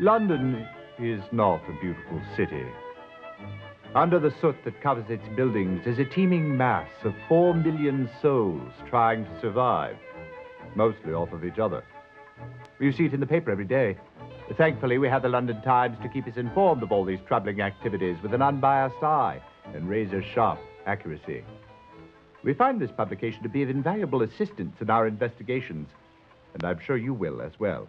London is not a beautiful city. Under the soot that covers its buildings is a teeming mass of 4 million souls trying to survive, mostly off of each other. You see it in the paper every day. Thankfully, we have the London Times to keep us informed of all these troubling activities with an unbiased eye and razor-sharp accuracy. We find this publication to be of invaluable assistance in our investigations, and I'm sure you will as well.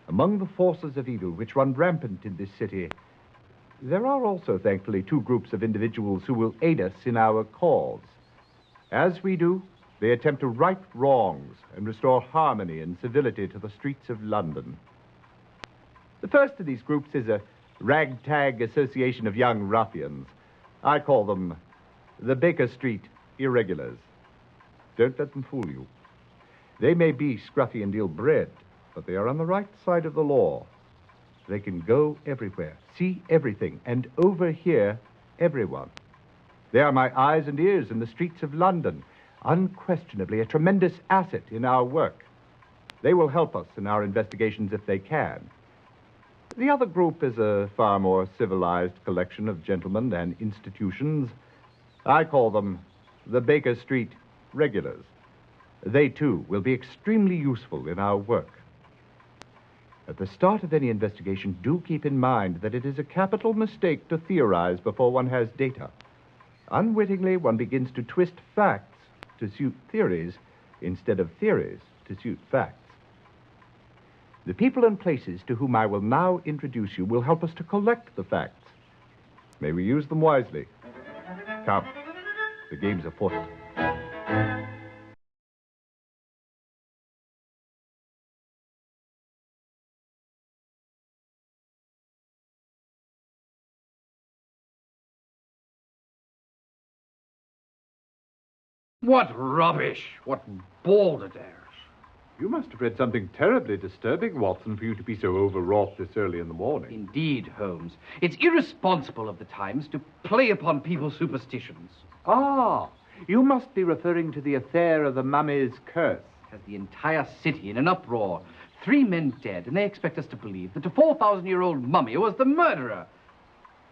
Among the forces of evil which run rampant in this city, there are also, thankfully, two groups of individuals who will aid us in our cause. As we do, they attempt to right wrongs and restore harmony and civility to the streets of London. The first of these groups is a ragtag association of young ruffians. I call them the Baker Street Irregulars. Don't let them fool you. They may be scruffy and ill-bred, but they are on the right side of the law. They can go everywhere, see everything, and overhear everyone. They are my eyes and ears in the streets of London, unquestionably a tremendous asset in our work. They will help us in our investigations if they can. The other group is a far more civilized collection of gentlemen and institutions. I call them the Baker Street Regulars. They, too, will be extremely useful in our work. At the start of any investigation, do keep in mind that it is a capital mistake to theorize before one has data. Unwittingly, one begins to twist facts to suit theories instead of theories to suit facts. The people and places to whom I will now introduce you will help us to collect the facts. May we use them wisely. Come, the game's afoot. What rubbish! What balderdash! You must have read something terribly disturbing, Watson, for you to be so overwrought this early in the morning. Indeed, Holmes. It's irresponsible of the Times to play upon people's superstitions. Ah, you must be referring to the affair of the mummy's curse. Has the entire city in an uproar. 3 men dead, and they expect us to believe that a 4,000-year-old mummy was the murderer.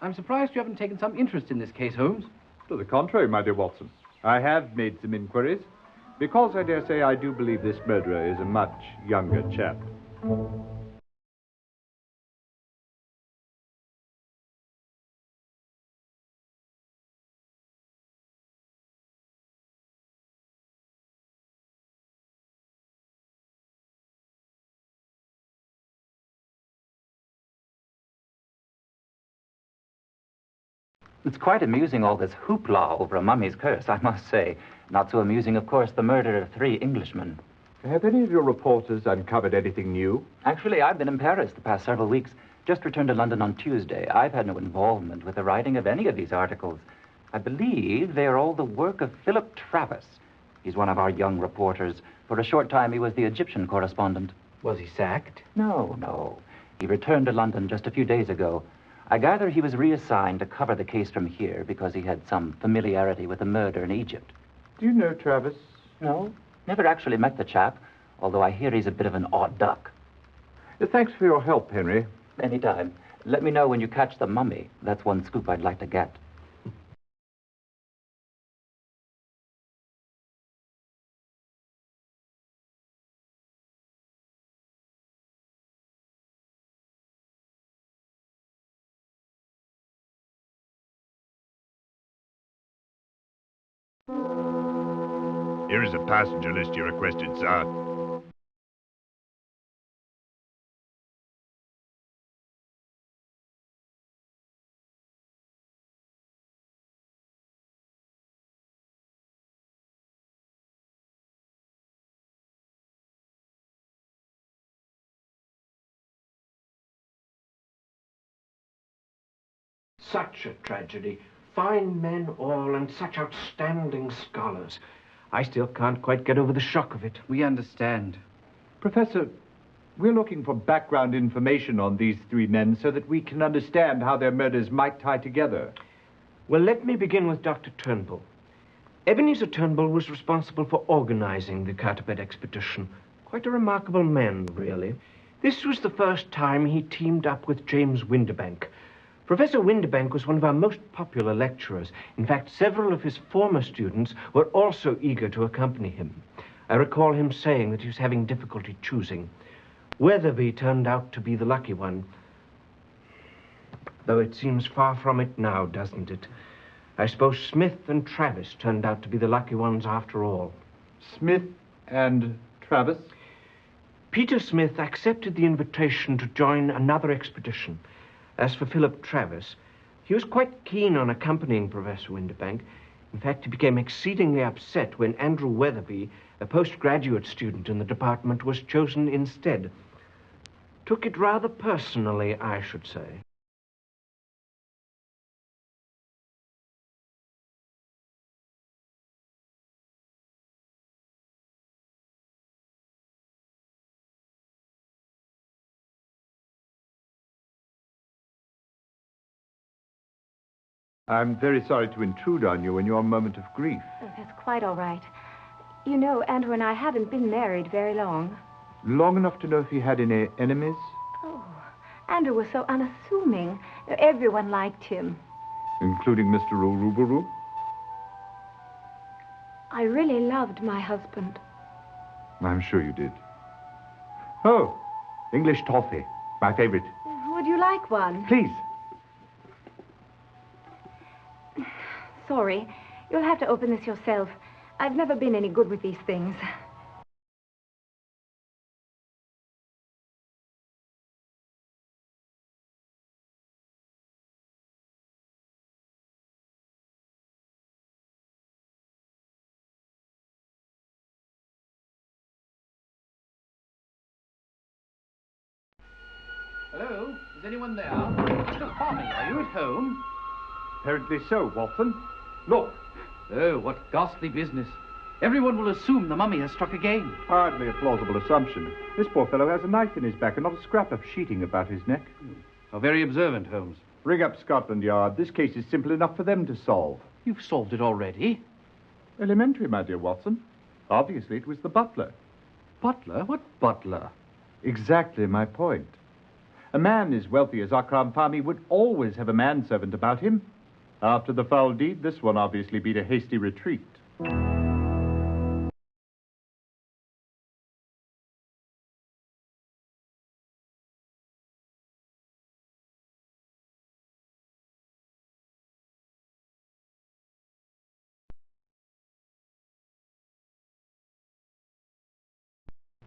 I'm surprised you haven't taken some interest in this case, Holmes. To the contrary, my dear Watson. I have made some inquiries, because I dare say I do believe this murderer is a much younger chap. It's quite amusing, all this hoopla over a mummy's curse, I must say. Not so amusing, of course, the murder of 3 Englishmen. Have any of your reporters uncovered anything new? Actually, I've been in Paris the past several weeks. Just returned to London on Tuesday. I've had no involvement with the writing of any of these articles. I believe they are all the work of Philip Travis. He's one of our young reporters. For a short time, he was the Egyptian correspondent. Was he sacked? No. He returned to London just a few days ago. I gather he was reassigned to cover the case from here because he had some familiarity with the murder in Egypt. Do you know Travis? No, never actually met the chap, although I hear he's a bit of an odd duck. Thanks for your help, Henry. Anytime. Let me know when you catch the mummy. That's one scoop I'd like to get. Here is a passenger list you requested, sir. Such a tragedy. Fine men all, and such outstanding scholars. I still can't quite get over the shock of it. We understand. Professor, we're looking for background information on these 3 men so that we can understand how their murders might tie together. Well, let me begin with Dr. Turnbull. Ebenezer Turnbull was responsible for organizing the Carteret expedition. Quite a remarkable man, really. This was the first time he teamed up with James Windibank. Professor Windibank was one of our most popular lecturers. In fact, several of his former students were also eager to accompany him. I recall him saying that he was having difficulty choosing. Weatherby turned out to be the lucky one, though it seems far from it now, doesn't it? I suppose Smith and Travis turned out to be the lucky ones after all. Smith and Travis? Peter Smith accepted the invitation to join another expedition. As for Philip Travis, he was quite keen on accompanying Professor Windibank. In fact, he became exceedingly upset when Andrew Weatherby, a postgraduate student in the department, was chosen instead. Took it rather personally, I should say. I'm very sorry to intrude on you in your moment of grief. Oh, that's quite all right. You know, Andrew and I haven't been married very long. Long enough to know if he had any enemies? Oh, Andrew was so unassuming. Everyone liked him. Including Mr. Urubaru? I really loved my husband. I'm sure you did. Oh, English toffee. My favorite. Would you like one? Please. Sorry. You'll have to open this yourself. I've never been any good with these things. Hello? Is anyone there? Mr. Farmy, are you at home? Apparently so, Watson. Look. Oh, what ghastly business. Everyone will assume the mummy has struck again. Hardly a plausible assumption. This poor fellow has a knife in his back and not a scrap of sheeting about his neck. How very observant, Holmes. Ring up Scotland Yard. This case is simple enough for them to solve. You've solved it already. Elementary, my dear Watson. Obviously, it was the butler. Butler? What butler? Exactly my point. A man as wealthy as Akram Farmy would always have a manservant about him. After the foul deed, this one obviously beat a hasty retreat.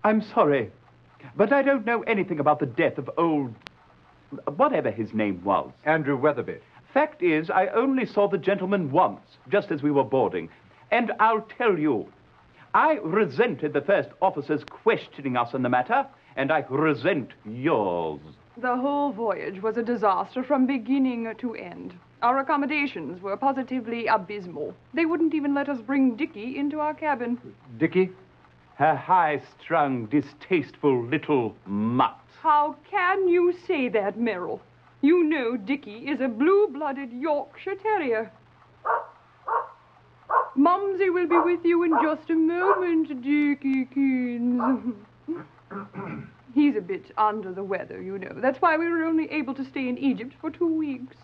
I'm sorry, but I don't know anything about the death of old... whatever his name was. Andrew Weatherby. Fact is, I only saw the gentleman once, just as we were boarding. And I'll tell you, I resented the first officer's questioning us on the matter, and I resent yours. The whole voyage was a disaster from beginning to end. Our accommodations were positively abysmal. They wouldn't even let us bring Dickie into our cabin. Dickie? Her high-strung, distasteful little mutt. How can you say that, Merrill? You know Dickie is a blue-blooded Yorkshire Terrier. Mumsy will be with you in just a moment, Dickiekins. He's a bit under the weather, you know. That's why we were only able to stay in Egypt for 2 weeks.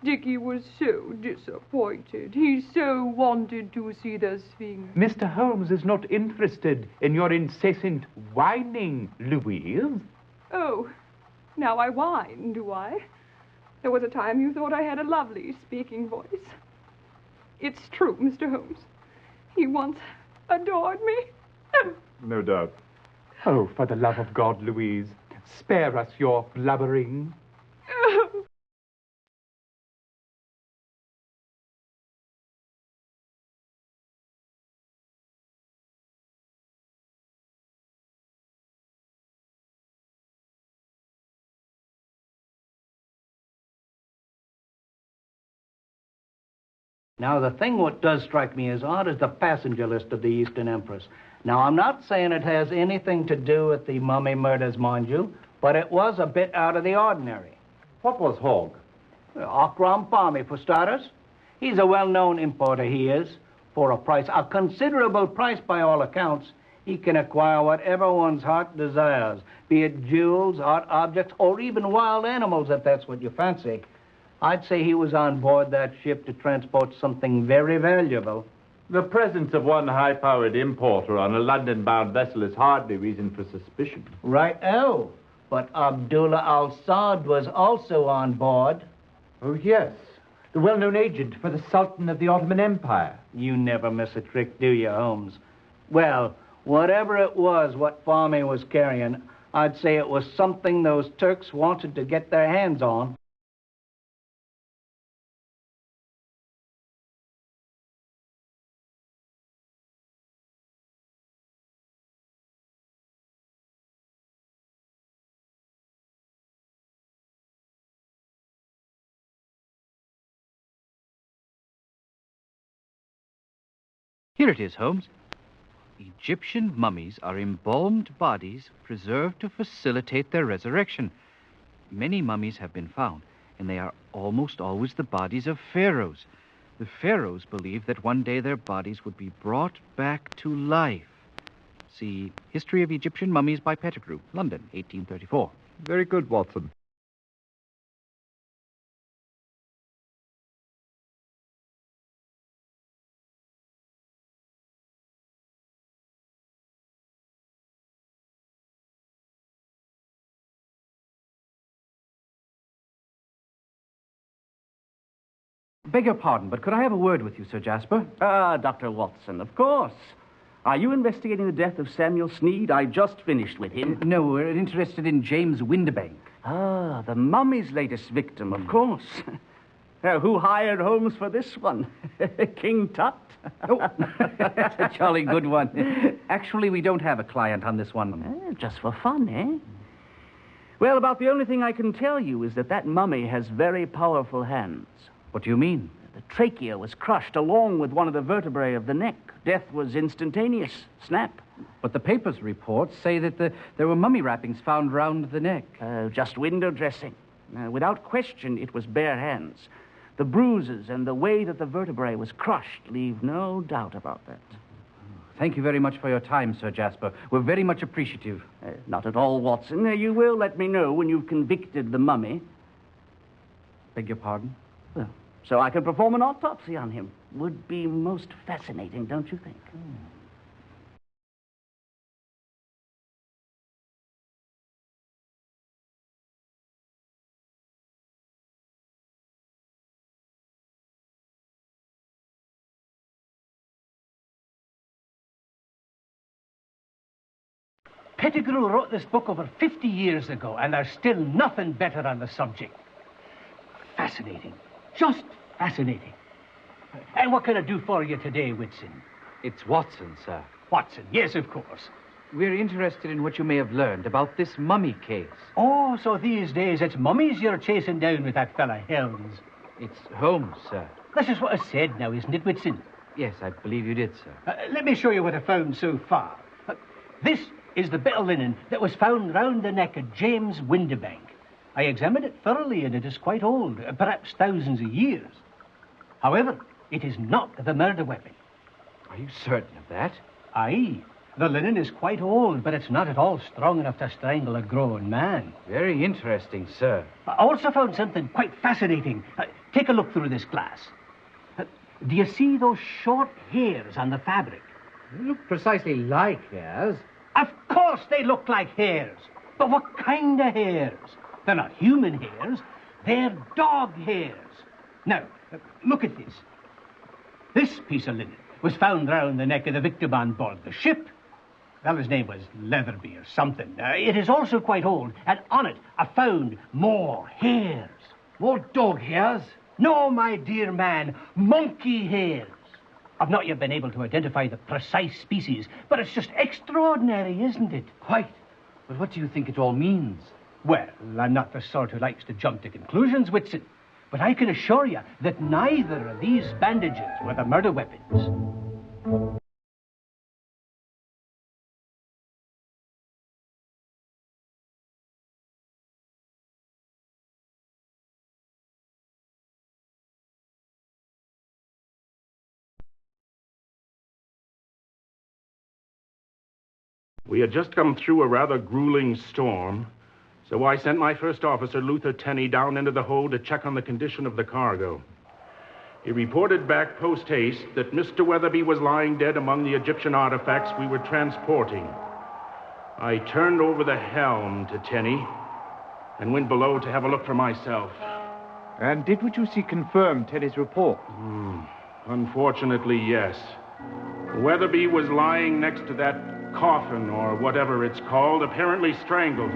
Dickie was so disappointed. He so wanted to see the Sphinx. Mr. Holmes is not interested in your incessant whining, Louise. Oh, now I whine, do I? There was a time you thought I had a lovely speaking voice. It's true, Mr. Holmes. He once adored me. No doubt. Oh, for the love of God, Louise, spare us your blubbering. Now, the thing what does strike me as odd is the passenger list of the Eastern Empress. Now, I'm not saying it has anything to do with the mummy murders, mind you, but it was a bit out of the ordinary. What was Hogg? Akram Farmy, for starters. He's a well-known importer, he is, for a price, a considerable price by all accounts. He can acquire whatever one's heart desires, be it jewels, art objects, or even wild animals, if that's what you fancy. I'd say he was on board that ship to transport something very valuable. The presence of one high-powered importer on a London-bound vessel is hardly reason for suspicion. Right-o. But Abdullah al-Saad was also on board. Oh, yes. The well-known agent for the Sultan of the Ottoman Empire. You never miss a trick, do you, Holmes? Well, whatever it was what Fahmy was carrying, I'd say it was something those Turks wanted to get their hands on. Here it is, Holmes. Egyptian mummies are embalmed bodies preserved to facilitate their resurrection. Many mummies have been found, and they are almost always the bodies of pharaohs. The pharaohs believed that one day their bodies would be brought back to life. See History of Egyptian Mummies by Pettigrew, London, 1834. Very good, Watson. Beg your pardon, but could I have a word with you, Sir Jasper? Dr. Watson, of course. Are you investigating the death of Samuel Sneed? I just finished with him. No, we're interested in James Windibank. Ah, the mummy's latest victim, of course. Who hired Holmes for this one? King Tut? Oh, that's a jolly good one. Actually, we don't have a client on this one. Just for fun, eh? Well, about the only thing I can tell you is that mummy has very powerful hands. What do you mean? The trachea was crushed along with one of the vertebrae of the neck. Death was instantaneous. Snap. But the papers' reports say that there were mummy wrappings found round the neck. Just window dressing. Without question, it was bare hands. The bruises and the way that the vertebrae was crushed leave no doubt about that. Thank you very much for your time, Sir Jasper. We're very much appreciative. Not at all, Watson. You will let me know when you've convicted the mummy. Beg your pardon? Well, so I can perform an autopsy on him. Would be most fascinating, don't you think? Pettigrew wrote this book over 50 years ago, and there's still nothing better on the subject. Fascinating. Just fascinating. And what can I do for you today, Whitson? It's Watson, sir. Watson, yes, of course. We're interested in what you may have learned about this mummy case. Oh, so these days it's mummies you're chasing down with that fella Holmes. It's Holmes, sir. This is what I said now, isn't it, Whitson? Yes, I believe you did, sir. Let me show you what I found so far. This is the bit of linen that was found round the neck of James Windibank. I examined it thoroughly, and it is quite old, perhaps thousands of years. However, it is not the murder weapon. Are you certain of that? Aye. The linen is quite old, but it's not at all strong enough to strangle a grown man. Very interesting, sir. I also found something quite fascinating. Take a look through this glass. Do you see those short hairs on the fabric? They look precisely like hairs. Of course they look like hairs. But what kind of hairs? They're not human hairs. They're dog hairs. Now, look at this. This piece of linen was found round the neck of the victim on board the ship. Well, his name was Leatherby or something. It is also quite old, and on it I found more hairs. More dog hairs? No, my dear man, monkey hairs. I've not yet been able to identify the precise species, but it's just extraordinary, isn't it? Quite. But what do you think it all means? Well, I'm not the sort who likes to jump to conclusions, Whitson. But I can assure you that neither of these bandages were the murder weapons. We had just come through a rather grueling storm, so I sent my first officer, Luther Tenney, down into the hold to check on the condition of the cargo. He reported back post-haste that Mr. Weatherby was lying dead among the Egyptian artifacts we were transporting. I turned over the helm to Tenney and went below to have a look for myself. And did what you see confirm Teddy's report? Unfortunately, yes. Weatherby was lying next to that coffin, or whatever it's called, apparently strangled.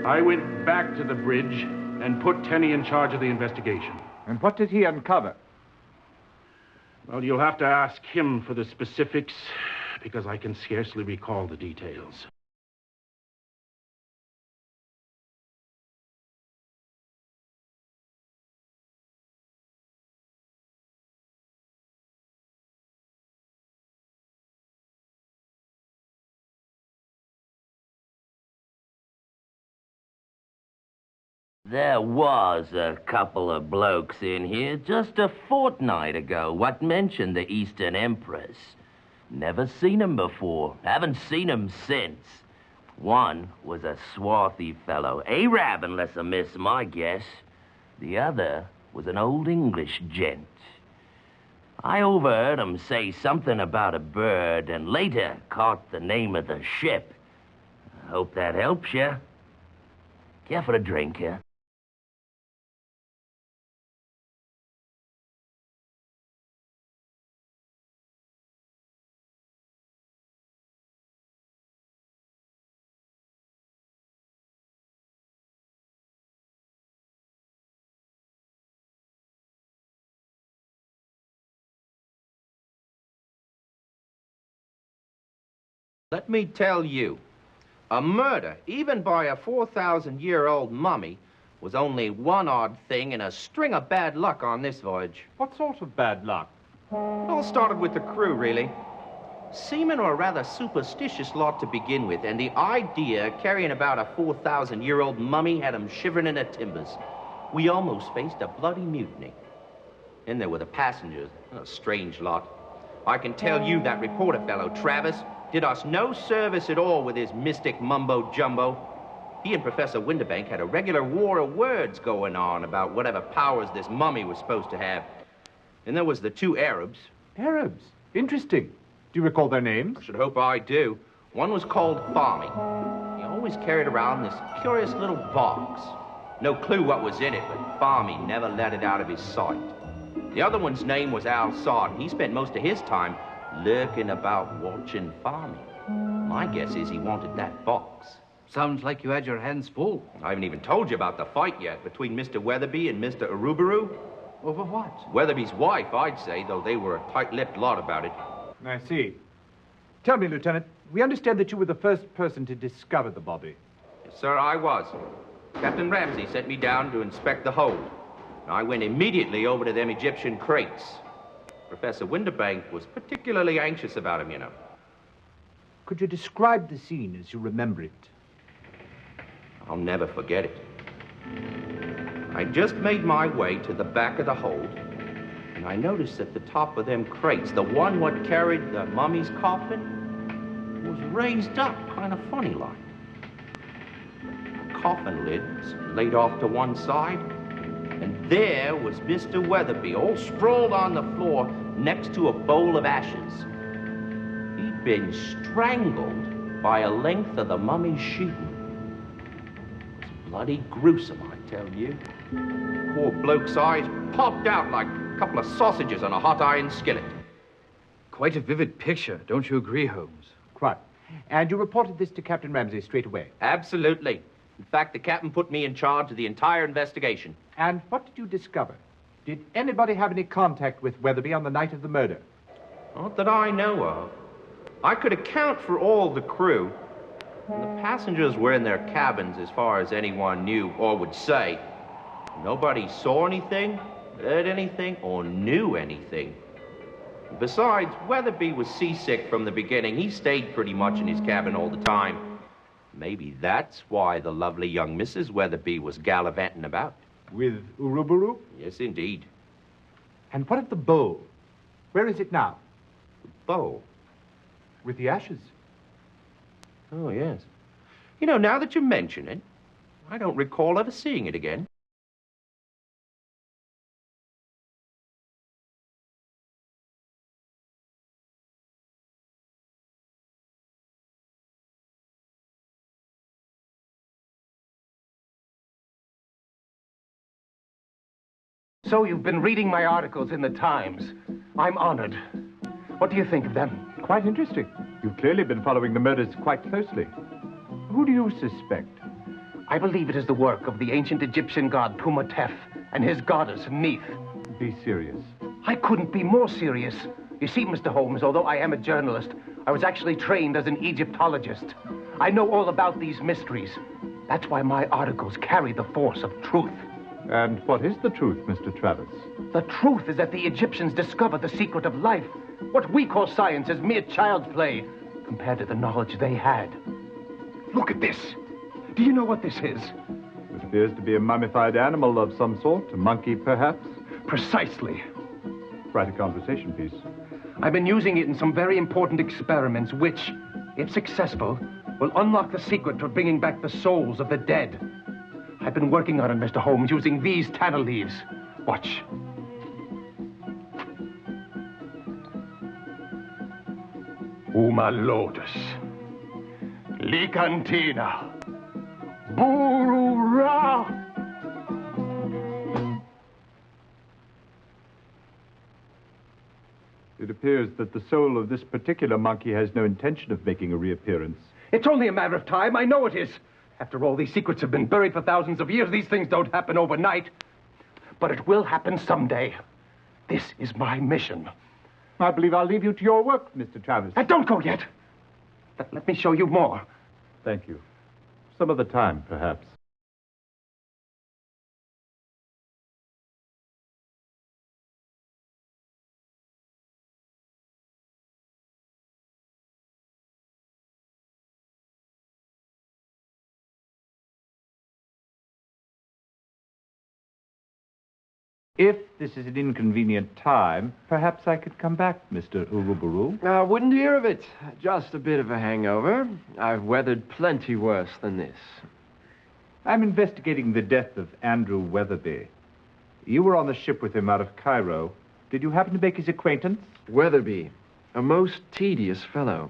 I went back to the bridge and put Tenney in charge of the investigation. And what did he uncover? Well, you'll have to ask him for the specifics, because I can scarcely recall the details. There was a couple of blokes in here just a fortnight ago what mentioned the Eastern Empress. Never seen 'em before. Haven't seen 'em since. One was a swarthy fellow, Arab unless I miss my guess. The other was an old English gent. I overheard 'em say something about a bird and later caught the name of the ship. I hope that helps you. Care for a drink here? Let me tell you, a murder, even by a 4,000-year-old mummy, was only one odd thing in a string of bad luck on this voyage. What sort of bad luck? It all started with the crew, really. Seamen were a rather superstitious lot to begin with, and the idea carrying about a 4,000-year-old mummy had them shivering in their timbers. We almost faced a bloody mutiny. Then there were the passengers, a strange lot. I can tell you that reporter fellow, Travis, did us no service at all with his mystic mumbo-jumbo. He and Professor Winterbank had a regular war of words going on about whatever powers this mummy was supposed to have. And there was the two Arabs. Arabs? Interesting. Do you recall their names? I should hope I do. One was called Farmy. He always carried around this curious little box. No clue what was in it, but Farmy never let it out of his sight. The other one's name was Al-Sad, and he spent most of his time lurking about watching Farmy. My guess is he wanted that box. Sounds like you had your hands full. I haven't even told you about the fight yet between Mr. Weatherby and Mr. Arubaru. Over what? Weatherby's wife, I'd say, though they were a tight-lipped lot about it. I see. Tell me, Lieutenant, we understand that you were the first person to discover the body. Yes, sir, I was. Captain Ramsey sent me down to inspect the hold. I went immediately over to them Egyptian crates. Professor Winterbank was particularly anxious about him, you know. Could you describe the scene as you remember it? I'll never forget it. I just made my way to the back of the hold, and I noticed at the top of them crates, the one what carried the mummy's coffin was raised up kind of funny like. The coffin lid was laid off to one side, and there was Mr. Weatherby, all sprawled on the floor next to a bowl of ashes. He'd been strangled by a length of the mummy's sheeting. It was bloody gruesome, I tell you. Poor bloke's eyes popped out like a couple of sausages on a hot iron skillet. Quite a vivid picture, don't you agree, Holmes? Quite. And you reported this to Captain Ramsey straight away? Absolutely. In fact, the captain put me in charge of the entire investigation. And what did you discover? Did anybody have any contact with Weatherby on the night of the murder? Not that I know of. I could account for all the crew. And the passengers were in their cabins as far as anyone knew or would say. Nobody saw anything, heard anything, or knew anything. Besides, Weatherby was seasick from the beginning. He stayed pretty much in his cabin all the time. Maybe that's why the lovely young Mrs. Weatherby was gallivanting about. With Uruburu? Yes, indeed. And what of the bowl? Where is it now? The bowl? With the ashes. Oh, yes. You know, now that you mention it, I don't recall ever seeing it again. So you've been reading my articles in the Times. I'm honored. What do you think of them? Quite interesting. You've clearly been following the murders quite closely. Who do you suspect? I believe it is the work of the ancient Egyptian god Pumatef and his goddess Neith. Be serious. I couldn't be more serious. You see, Mr. Holmes, although I am a journalist, I was actually trained as an Egyptologist. I know all about these mysteries. That's why my articles carry the force of truth. And what is the truth, Mr. Travis? The truth is that the Egyptians discovered the secret of life. What we call science is mere child's play compared to the knowledge they had. Look at this. Do you know what this is? It appears to be a mummified animal of some sort. A monkey, perhaps? Precisely. Quite a conversation piece. I've been using it in some very important experiments which, if successful, will unlock the secret to bringing back the souls of the dead. I've been working on it, Mr. Holmes, using these tanner leaves. Watch. Uma lotus. Licantina. Burura. It appears that the soul of this particular monkey has no intention of making a reappearance. It's only a matter of time. I know it is. After all, these secrets have been buried for thousands of years. These things don't happen overnight. But it will happen someday. This is my mission. I believe I'll leave you to your work, Mr. Travis. Don't go yet. Let me show you more. Thank you. Some other time, perhaps. If this is an inconvenient time, perhaps I could come back, Mr. Uruburu. Wouldn't hear of it. Just a bit of a hangover. I've weathered plenty worse than this. I'm investigating the death of Andrew Weatherby. You were on the ship with him out of Cairo. Did you happen to make his acquaintance? Weatherby, a most tedious fellow.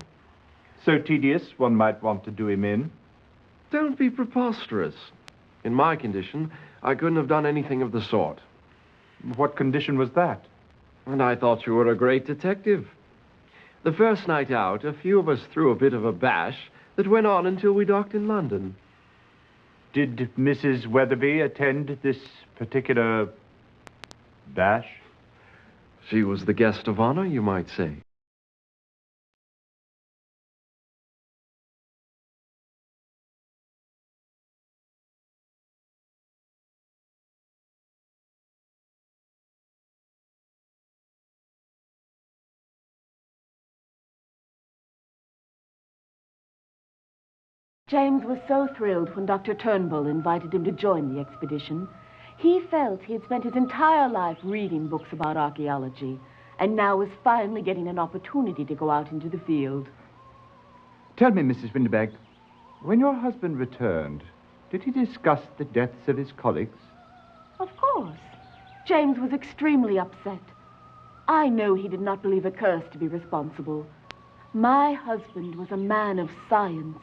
So tedious, one might want to do him in. Don't be preposterous. In my condition, I couldn't have done anything of the sort. What condition was that? And I thought you were a great detective. The first night out, a few of us threw a bit of a bash that went on until we docked in London. Did Mrs. Weatherby attend this particular bash? She was the guest of honor, you might say. James was so thrilled when Dr. Turnbull invited him to join the expedition. He felt he had spent his entire life reading books about archaeology, and now was finally getting an opportunity to go out into the field. Tell me, Mrs. Winterberg, when your husband returned, did he discuss the deaths of his colleagues? Of course. James was extremely upset. I know he did not believe a curse to be responsible. My husband was a man of science.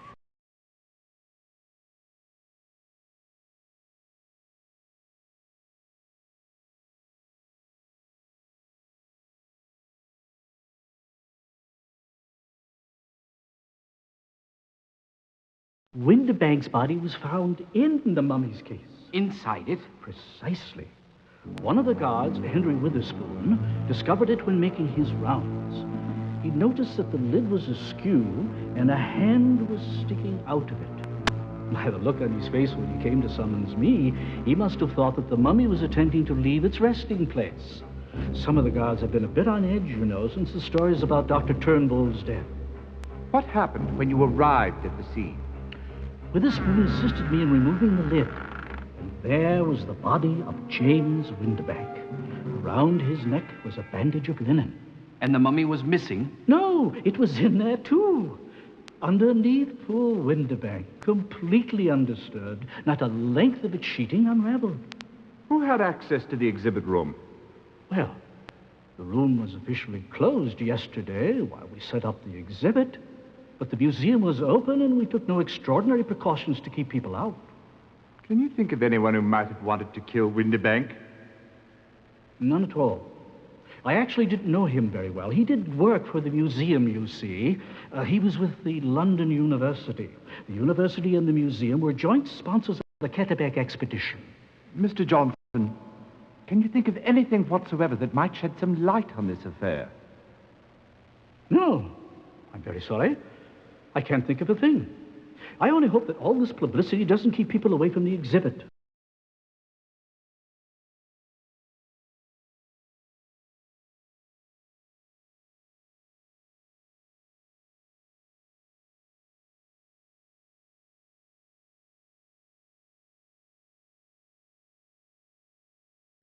Winterbank's body was found in the mummy's case. Inside it? Precisely. One of the guards, Henry Witherspoon, discovered it when making his rounds. He noticed that the lid was askew and a hand was sticking out of it. By the look on his face when he came to summons me, he must have thought that the mummy was attempting to leave its resting place. Some of the guards have been a bit on edge, you know, since the stories about Dr. Turnbull's death. What happened when you arrived at the scene? Witherspoon assisted me in removing the lid, and there was the body of James Winterbank. Around his neck was a bandage of linen. And the mummy was missing? No, it was in there too. Underneath poor Winterbank, completely undisturbed, not a length of its sheeting unraveled. Who had access to the exhibit room? Well, the room was officially closed yesterday while we set up the exhibit, but the museum was open and we took no extraordinary precautions to keep people out. Can you think of anyone who might have wanted to kill Winterbank? None at all. I actually didn't know him very well. He did work for the museum, you see. He was with the London University. The university and the museum were joint sponsors of the Ketterbeck expedition. Mr. Johnson, can you think of anything whatsoever that might shed some light on this affair? No. I'm very sorry. I can't think of a thing. I only hope that all this publicity doesn't keep people away from the exhibit.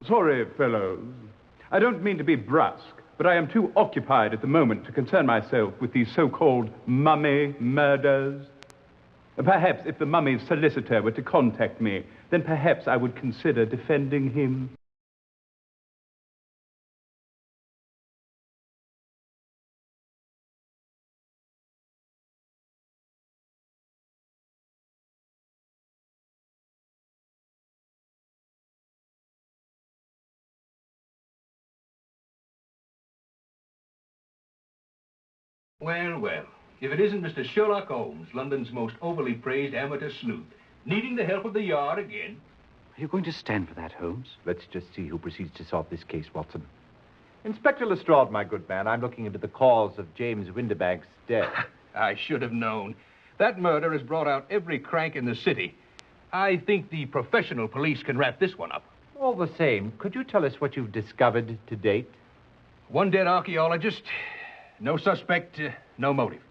Sorry, fellows. I don't mean to be brusque, but I am too occupied at the moment to concern myself with these so-called mummy murders. Perhaps if the mummy's solicitor were to contact me, then perhaps I would consider defending him. Well, well, if it isn't Mr. Sherlock Holmes, London's most overly praised amateur sleuth, needing the help of the Yard again. Are you going to stand for that, Holmes? Let's just see who proceeds to solve this case, Watson. Inspector Lestrade, my good man, I'm looking into the cause of James Winterbank's death. I should have known. That murder has brought out every crank in the city. I think the professional police can wrap this one up. All the same, could you tell us what you've discovered to date? One dead archaeologist, no suspect, no motive.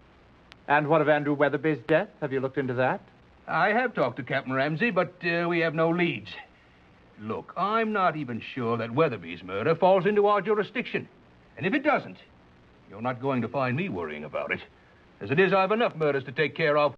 And what of Andrew Weatherby's death? Have you looked into that? I have talked to Captain Ramsey, but we have no leads. Look, I'm not even sure that Weatherby's murder falls into our jurisdiction. And if it doesn't, you're not going to find me worrying about it. As it is, I have enough murders to take care of.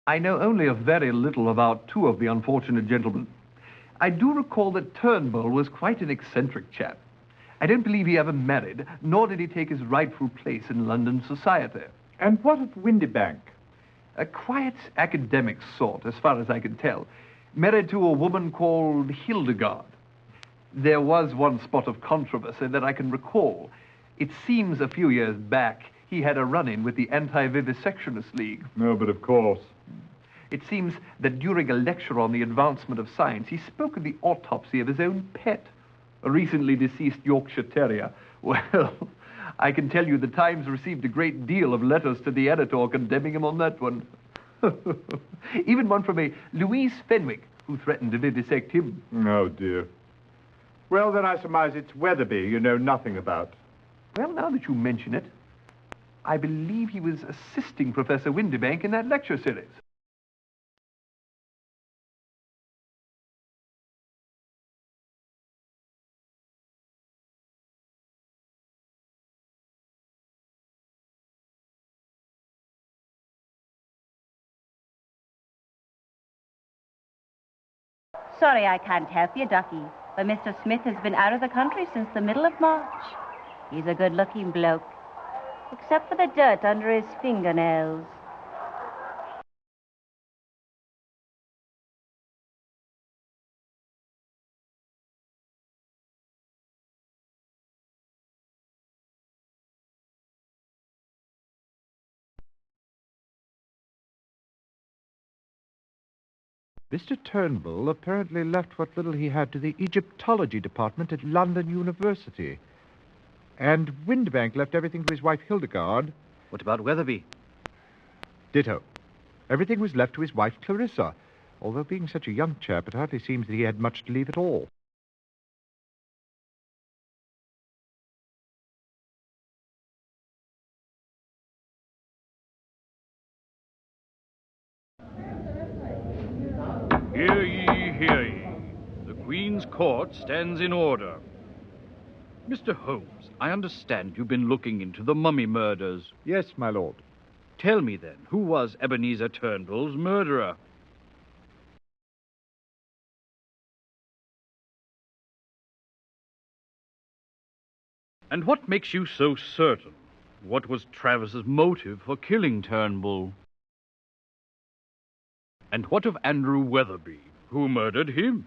I know only a very little about two of the unfortunate gentlemen. I do recall that Turnbull was quite an eccentric chap. I don't believe he ever married, nor did he take his rightful place in London society. And what of Winterbank? A quiet academic sort, as far as I can tell. Married to a woman called Hildegard. There was one spot of controversy that I can recall. It seems a few years back he had a run-in with the Anti-Vivisectionist League. No, but of course. It seems that during a lecture on the advancement of science, he spoke of the autopsy of his own pet, a recently deceased Yorkshire Terrier. Well, I can tell you the Times received a great deal of letters to the editor condemning him on that one. Even one from a Louise Fenwick, who threatened to vivisect him. Oh, dear. Well, then I surmise it's Weatherby you know nothing about. Well, now that you mention it, I believe he was assisting Professor Winterbank in that lecture series. Sorry I can't help you, Ducky, but Mr. Smith has been out of the country since the middle of March. He's a good-looking bloke, except for the dirt under his fingernails. Mr. Turnbull apparently left what little he had to the Egyptology department at London University. And Winterbank left everything to his wife Hildegard. What about Weatherby? Ditto. Everything was left to his wife Clarissa, although being such a young chap, it hardly seems that he had much to leave at all. Hear ye, hear ye. The Queen's Court stands in order. Mr. Holmes, I understand you've been looking into the mummy murders. Yes, my lord. Tell me then, who was Ebenezer Turnbull's murderer? And what makes you so certain? What was Travis's motive for killing Turnbull? And what of Andrew Weatherby? Who murdered him?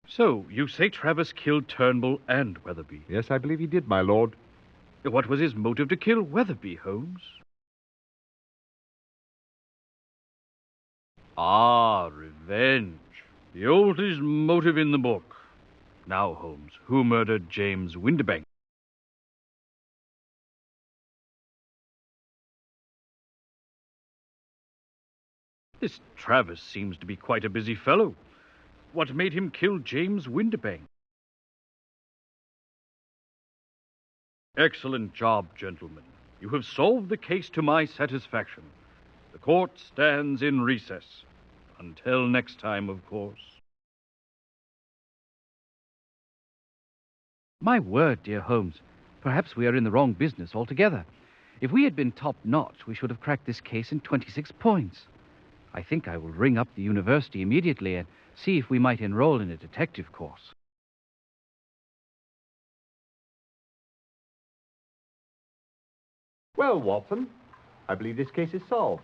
So, you say Travis killed Turnbull and Weatherby? Yes, I believe he did, my lord. What was his motive to kill Weatherby, Holmes? Ah, revenge. The oldest motive in the book. Now, Holmes, who murdered James Windibank? This Travis seems to be quite a busy fellow. What made him kill James Windibank? Excellent job, gentlemen. You have solved the case to my satisfaction. The court stands in recess. Until next time, of course. My word, dear Holmes. Perhaps we are in the wrong business altogether. If we had been top-notch, we should have cracked this case in 26 points. I think I will ring up the university immediately and see if we might enroll in a detective course. Well, Watson, I believe this case is solved.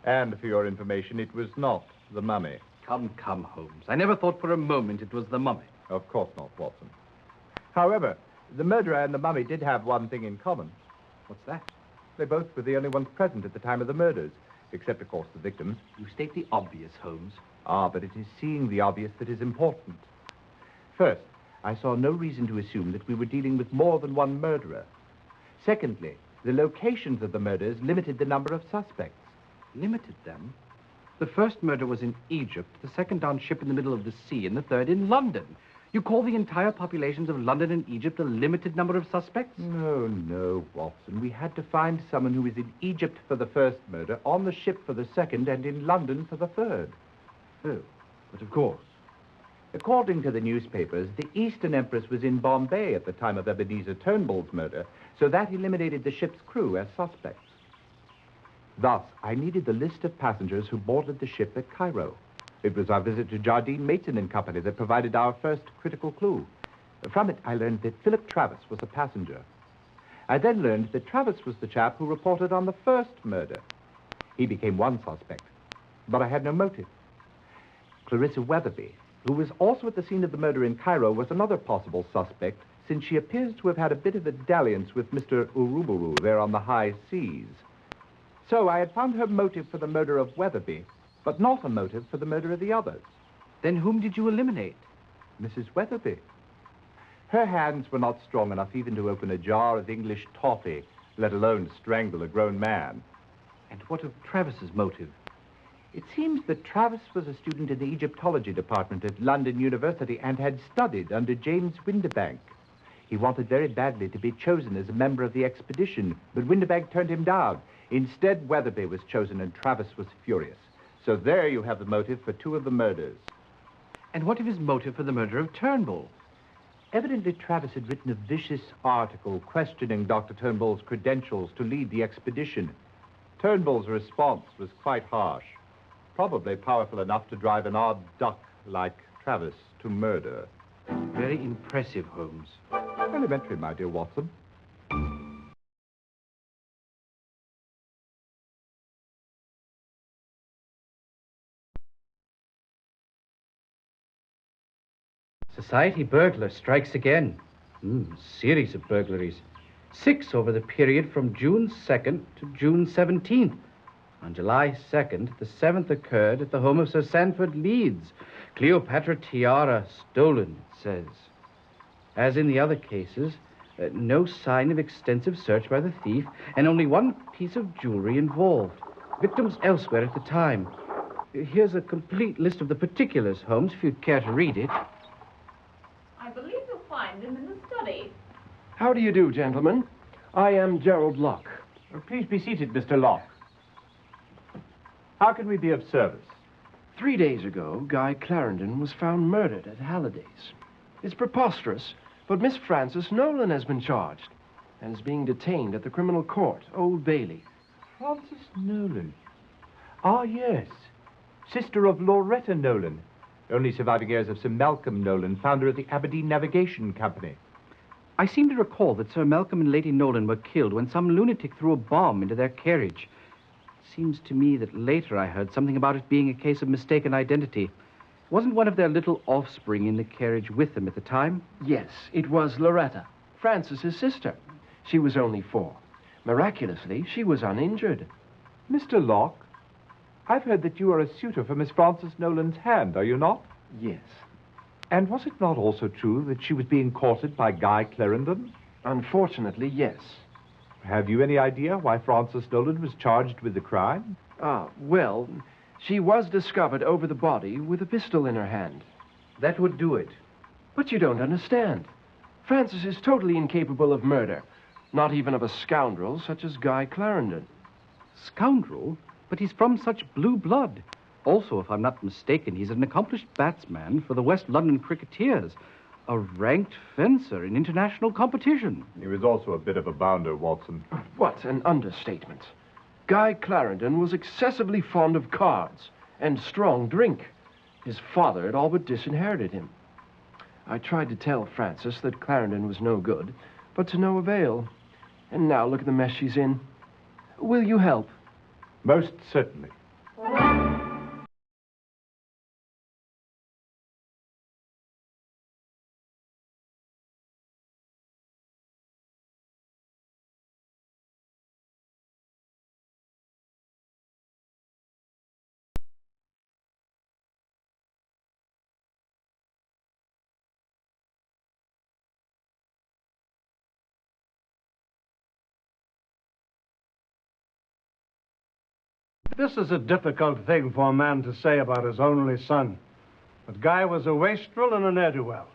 And for your information, it was not the mummy. Come, Holmes. I never thought for a moment it was the mummy. Of course not, Watson. However, the murderer and the mummy did have one thing in common. What's that? They both were the only ones present at the time of the murders, except, of course, the victims. You state the obvious, Holmes. Ah, but it is seeing the obvious that is important. First, I saw no reason to assume that we were dealing with more than one murderer. Secondly, the locations of the murders limited the number of suspects. Limited them? The first murder was in Egypt, the second on ship in the middle of the sea, and the third in London. You call the entire populations of London and Egypt a limited number of suspects? No, Watson. We had to find someone who was in Egypt for the first murder, on the ship for the second, and in London for the third. Oh, but of course. According to the newspapers, the Eastern Empress was in Bombay at the time of Ebenezer Turnbull's murder, so that eliminated the ship's crew as suspects. Thus, I needed the list of passengers who boarded the ship at Cairo. It was our visit to Jardine, Mason and Company that provided our first critical clue. From it, I learned that Philip Travis was a passenger. I then learned that Travis was the chap who reported on the first murder. He became one suspect, but I had no motive. Clarissa Weatherby, who was also at the scene of the murder in Cairo, was another possible suspect, since she appears to have had a bit of a dalliance with Mr. Uruburu there on the high seas. So I had found her motive for the murder of Weatherby, but not a motive for the murder of the others. Then whom did you eliminate? Mrs. Weatherby. Her hands were not strong enough even to open a jar of English toffee, let alone strangle a grown man. And what of Travis's motive? It seems that Travis was a student in the Egyptology department at London University and had studied under James Windibank. He wanted very badly to be chosen as a member of the expedition, but Windibank turned him down. Instead, Weatherby was chosen and Travis was furious. So there you have the motive for two of the murders. And what of his motive for the murder of Turnbull? Evidently, Travis had written a vicious article questioning Dr. Turnbull's credentials to lead the expedition. Turnbull's response was quite harsh, probably powerful enough to drive an odd duck like Travis to murder. Very impressive, Holmes. Elementary, my dear Watson. Society burglar strikes again. Series of burglaries. 6 over the period from June 2nd to June 17th. On July 2nd, the 7th occurred at the home of Sir Sanford Leeds. Cleopatra tiara stolen, it says. As in the other cases, no sign of extensive search by the thief, and only one piece of jewelry involved. Victims elsewhere at the time. Here's a complete list of the particulars, Holmes, if you'd care to read it. I believe you'll find him in the study. How do you do, gentlemen? I am Gerald Locke. Please be seated, Mr. Locke. How can we be of service? 3 days ago, Guy Clarendon was found murdered at Halliday's. It's preposterous, but Miss Frances Nolan has been charged and is being detained at the criminal court, Old Bailey. Frances Nolan? Ah, yes. Sister of Loretta Nolan, only surviving heirs of Sir Malcolm Nolan, founder of the Aberdeen Navigation Company. I seem to recall that Sir Malcolm and Lady Nolan were killed when some lunatic threw a bomb into their carriage. It seems to me that later I heard something about it being a case of mistaken identity. Wasn't one of their little offspring in the carriage with them at the time? Yes, it was Loretta, Frances's sister. She was only 4. Miraculously, she was uninjured. Mr. Locke, I've heard that you are a suitor for Miss Frances Nolan's hand, are you not? Yes. And was it not also true that she was being courted by Guy Clarendon? Unfortunately, yes. Have you any idea why Frances Nolan was charged with the crime? Well, she was discovered over the body with a pistol in her hand. That would do it. But you don't understand. Frances is totally incapable of murder, not even of a scoundrel such as Guy Clarendon. Scoundrel? But he's from such blue blood. Also, if I'm not mistaken, he's an accomplished batsman for the West London Cricketers, a ranked fencer in international competition. He was also a bit of a bounder, Watson. What an understatement. Guy Clarendon was excessively fond of cards and strong drink. His father had all but disinherited him. I tried to tell Frances that Clarendon was no good, but to no avail. And now look at the mess she's in. Will you help? Most certainly. This is a difficult thing for a man to say about his only son. But Guy was a wastrel and a ne'er-do-well.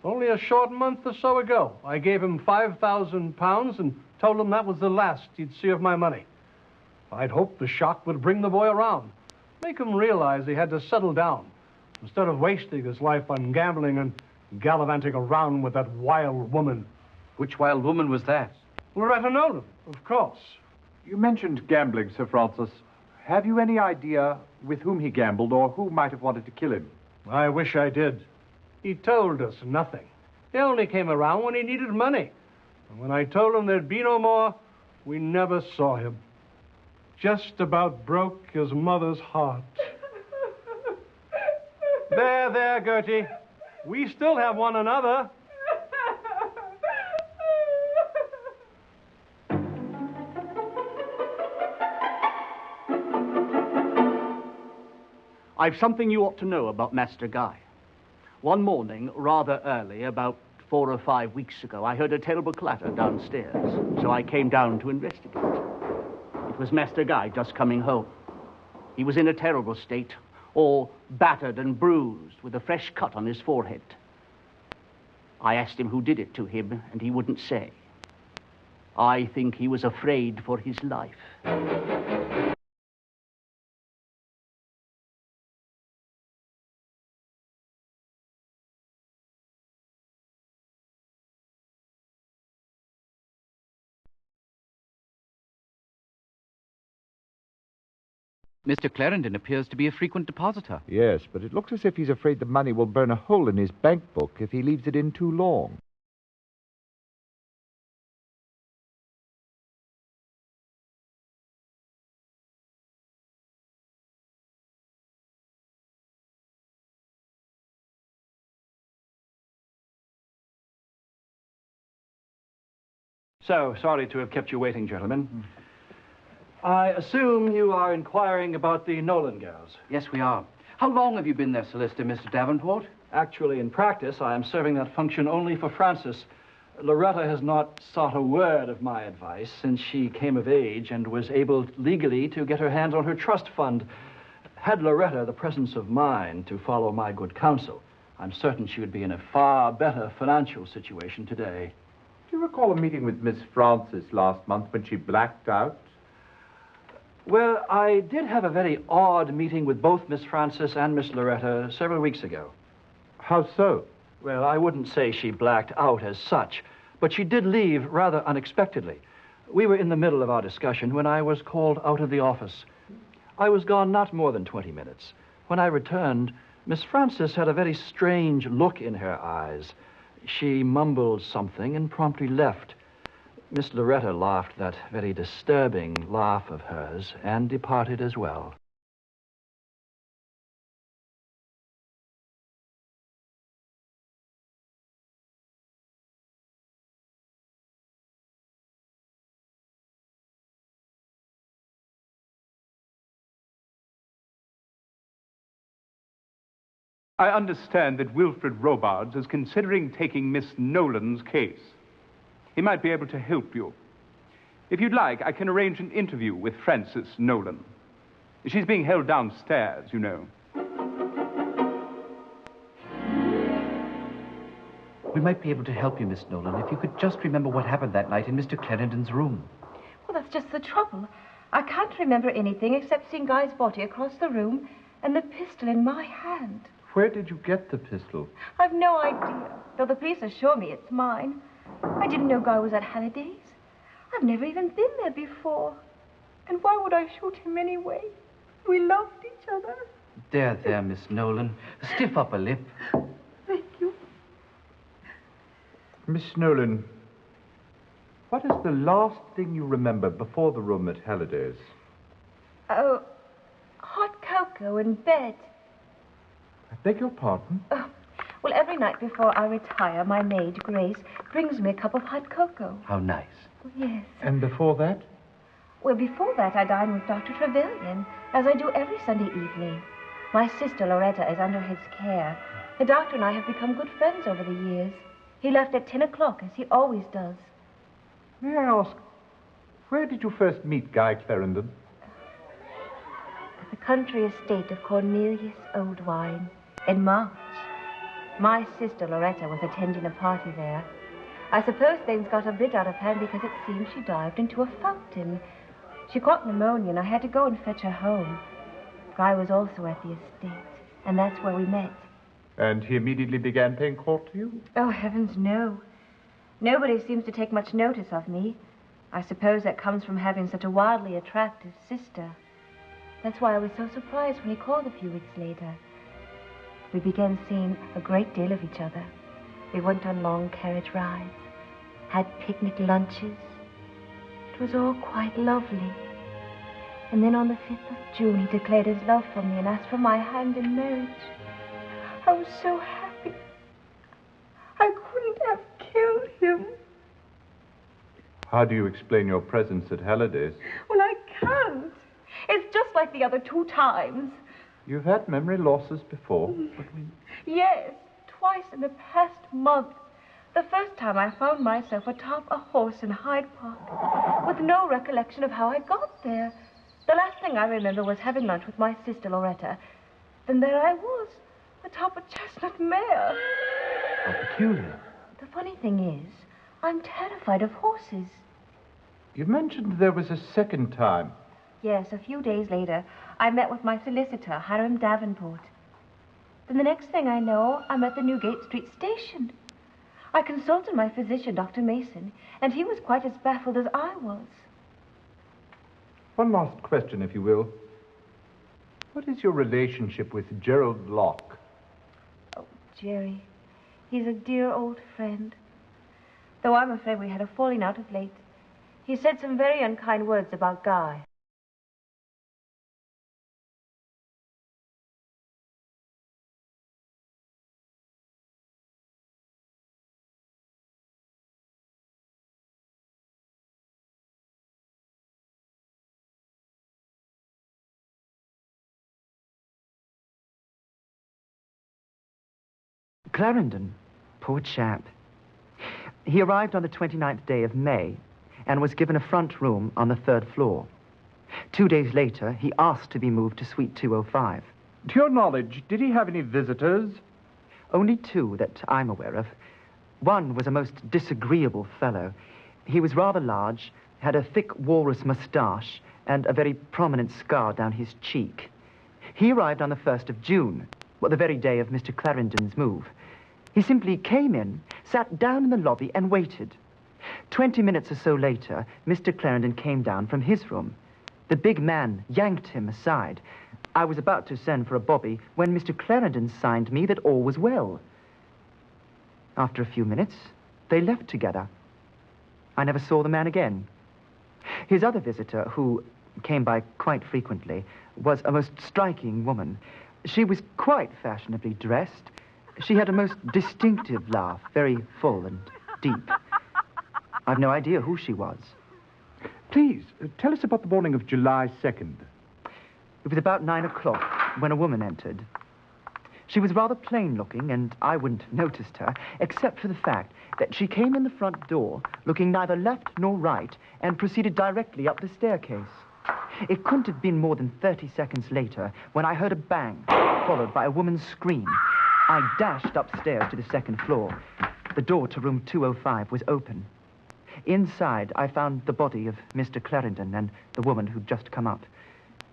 Only a short month or so ago, I gave him £5,000 and told him that was the last he'd see of my money. I'd hoped the shock would bring the boy around, make him realize he had to settle down, instead of wasting his life on gambling and gallivanting around with that wild woman. Which wild woman was that? Loretta Nolan, of course. You mentioned gambling, Sir Francis. Have you any idea with whom he gambled or who might have wanted to kill him? I wish I did. He told us nothing. He only came around when he needed money. And when I told him there'd be no more, we never saw him. Just about broke his mother's heart. There, Gertie. We still have one another. I've something you ought to know about Master Guy. One morning, rather early, about 4 or 5 weeks ago, I heard a terrible clatter downstairs, so I came down to investigate. It was Master Guy just coming home. He was in a terrible state, all battered and bruised, with a fresh cut on his forehead. I asked him who did it to him, and he wouldn't say. I think he was afraid for his life. Mr. Clarendon appears to be a frequent depositor. Yes, but it looks as if he's afraid the money will burn a hole in his bank book if he leaves it in too long. So, sorry to have kept you waiting, gentlemen. I assume you are inquiring about the Nolan girls. Yes, we are. How long have you been their solicitor, Mr. Davenport? Actually, in practice, I am serving that function only for Frances. Loretta has not sought a word of my advice since she came of age and was able legally to get her hands on her trust fund. Had Loretta the presence of mind to follow my good counsel, I'm certain she would be in a far better financial situation today. Do you recall a meeting with Miss Francis last month when she blacked out? Well, I did have a very odd meeting with both Miss Francis and Miss Loretta several weeks ago. How so? Well, I wouldn't say she blacked out as such, but she did leave rather unexpectedly. We were in the middle of our discussion when I was called out of the office. I was gone not more than 20 minutes. When I returned, Miss Francis had a very strange look in her eyes. She mumbled something and promptly left. Miss Loretta laughed that very disturbing laugh of hers and departed as well. I understand that Wilfred Robards is considering taking Miss Nolan's case. He might be able to help you. If you'd like, I can arrange an interview with Frances Nolan. She's being held downstairs, you know. We might be able to help you, Miss Nolan, if you could just remember what happened that night in Mr. Clarendon's room. Well, that's just the trouble. I can't remember anything except seeing Guy's body across the room and the pistol in my hand. Where did you get the pistol? I've no idea, though the police assure me it's mine. I didn't know Guy was at Halliday's. I've never even been there before. And why would I shoot him anyway? We loved each other. There, Miss Nolan. Stiff upper lip. Thank you. Miss Nolan, what is the last thing you remember before the room at Halliday's? Oh, hot cocoa in bed. I beg your pardon? Oh, well, every night before I retire, my maid, Grace, brings me a cup of hot cocoa. How nice. Yes. And before that? Well, before that, I dine with Dr. Trevelyan, as I do every Sunday evening. My sister, Loretta, is under his care. The doctor and I have become good friends over the years. He left at 10 o'clock, as he always does. May I ask, where did you first meet Guy Clarendon? At the country estate of Cornelius Oldwine, in March. My sister, Loretta, was attending a party there. I suppose things got a bit out of hand because it seems she dived into a fountain. She caught pneumonia, and I had to go and fetch her home. Guy was also at the estate, and that's where we met. And he immediately began paying court to you? Oh, heavens, no. Nobody seems to take much notice of me. I suppose that comes from having such a wildly attractive sister. That's why I was so surprised when he called a few weeks later. We began seeing a great deal of each other. We went on long carriage rides, had picnic lunches. It was all quite lovely. And then on the 5th of June, he declared his love for me and asked for my hand in marriage. I was so happy. I couldn't have killed him. How do you explain your presence at Halliday's? Well, I can't. It's just like the other 2 times. You've had memory losses before. Yes, twice in the past month. The first time I found myself atop a horse in Hyde Park, with no recollection of how I got there. The last thing I remember was having lunch with my sister Loretta. Then there I was, atop a chestnut mare. How peculiar. The funny thing is, I'm terrified of horses. You mentioned there was a second time. Yes, a few days later, I met with my solicitor, Hiram Davenport. Then the next thing I know, I'm at the Newgate Street station. I consulted my physician, Dr. Mason, and he was quite as baffled as I was. One last question, if you will. What is your relationship with Gerald Locke? Oh, Jerry. He's a dear old friend. Though I'm afraid we had a falling out of late. He said some very unkind words about Guy. Clarendon, poor chap. He arrived on the 29th day of May and was given a front room on the 3rd floor. 2 days later, he asked to be moved to suite 205. To your knowledge, did he have any visitors? Only 2 that I'm aware of. One was a most disagreeable fellow. He was rather large, had a thick walrus moustache, and a very prominent scar down his cheek. He arrived on the 1st of June, the very day of Mr. Clarendon's move. He simply came in, sat down in the lobby, and waited. 20 minutes or so later, Mr. Clarendon came down from his room. The big man yanked him aside. I was about to send for a bobby when Mr. Clarendon signed me that all was well. After a few minutes, they left together. I never saw the man again. His other visitor, who came by quite frequently, was a most striking woman. She was quite fashionably dressed. She had a most distinctive laugh, very full and deep. I've no idea who she was. Please, tell us about the morning of July 2nd. It was about 9 o'clock when a woman entered. She was rather plain-looking, and I wouldn't have noticed her, except for the fact that she came in the front door, looking neither left nor right, and proceeded directly up the staircase. It couldn't have been more than 30 seconds later when I heard a bang, followed by a woman's scream. I dashed upstairs to the 2nd floor. The door to room 205 was open. Inside, I found the body of Mr. Clarendon and the woman who'd just come up.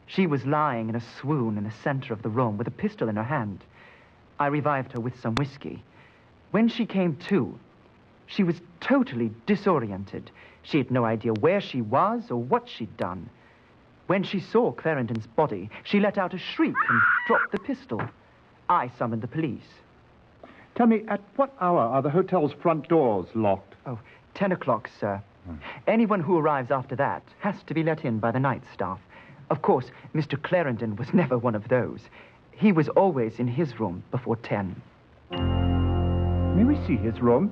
She was lying in a swoon in the center of the room with a pistol in her hand. I revived her with some whiskey. When she came to, she was totally disoriented. She had no idea where she was or what she'd done. When she saw Clarendon's body, she let out a shriek and dropped the pistol. I summoned the police. Tell me, at what hour are the hotel's front doors locked? Oh, 10 o'clock, sir. Anyone who arrives after that has to be let in by the night staff. Of course, Mr. Clarendon was never one of those. He was always in his room before 10. May we see his room?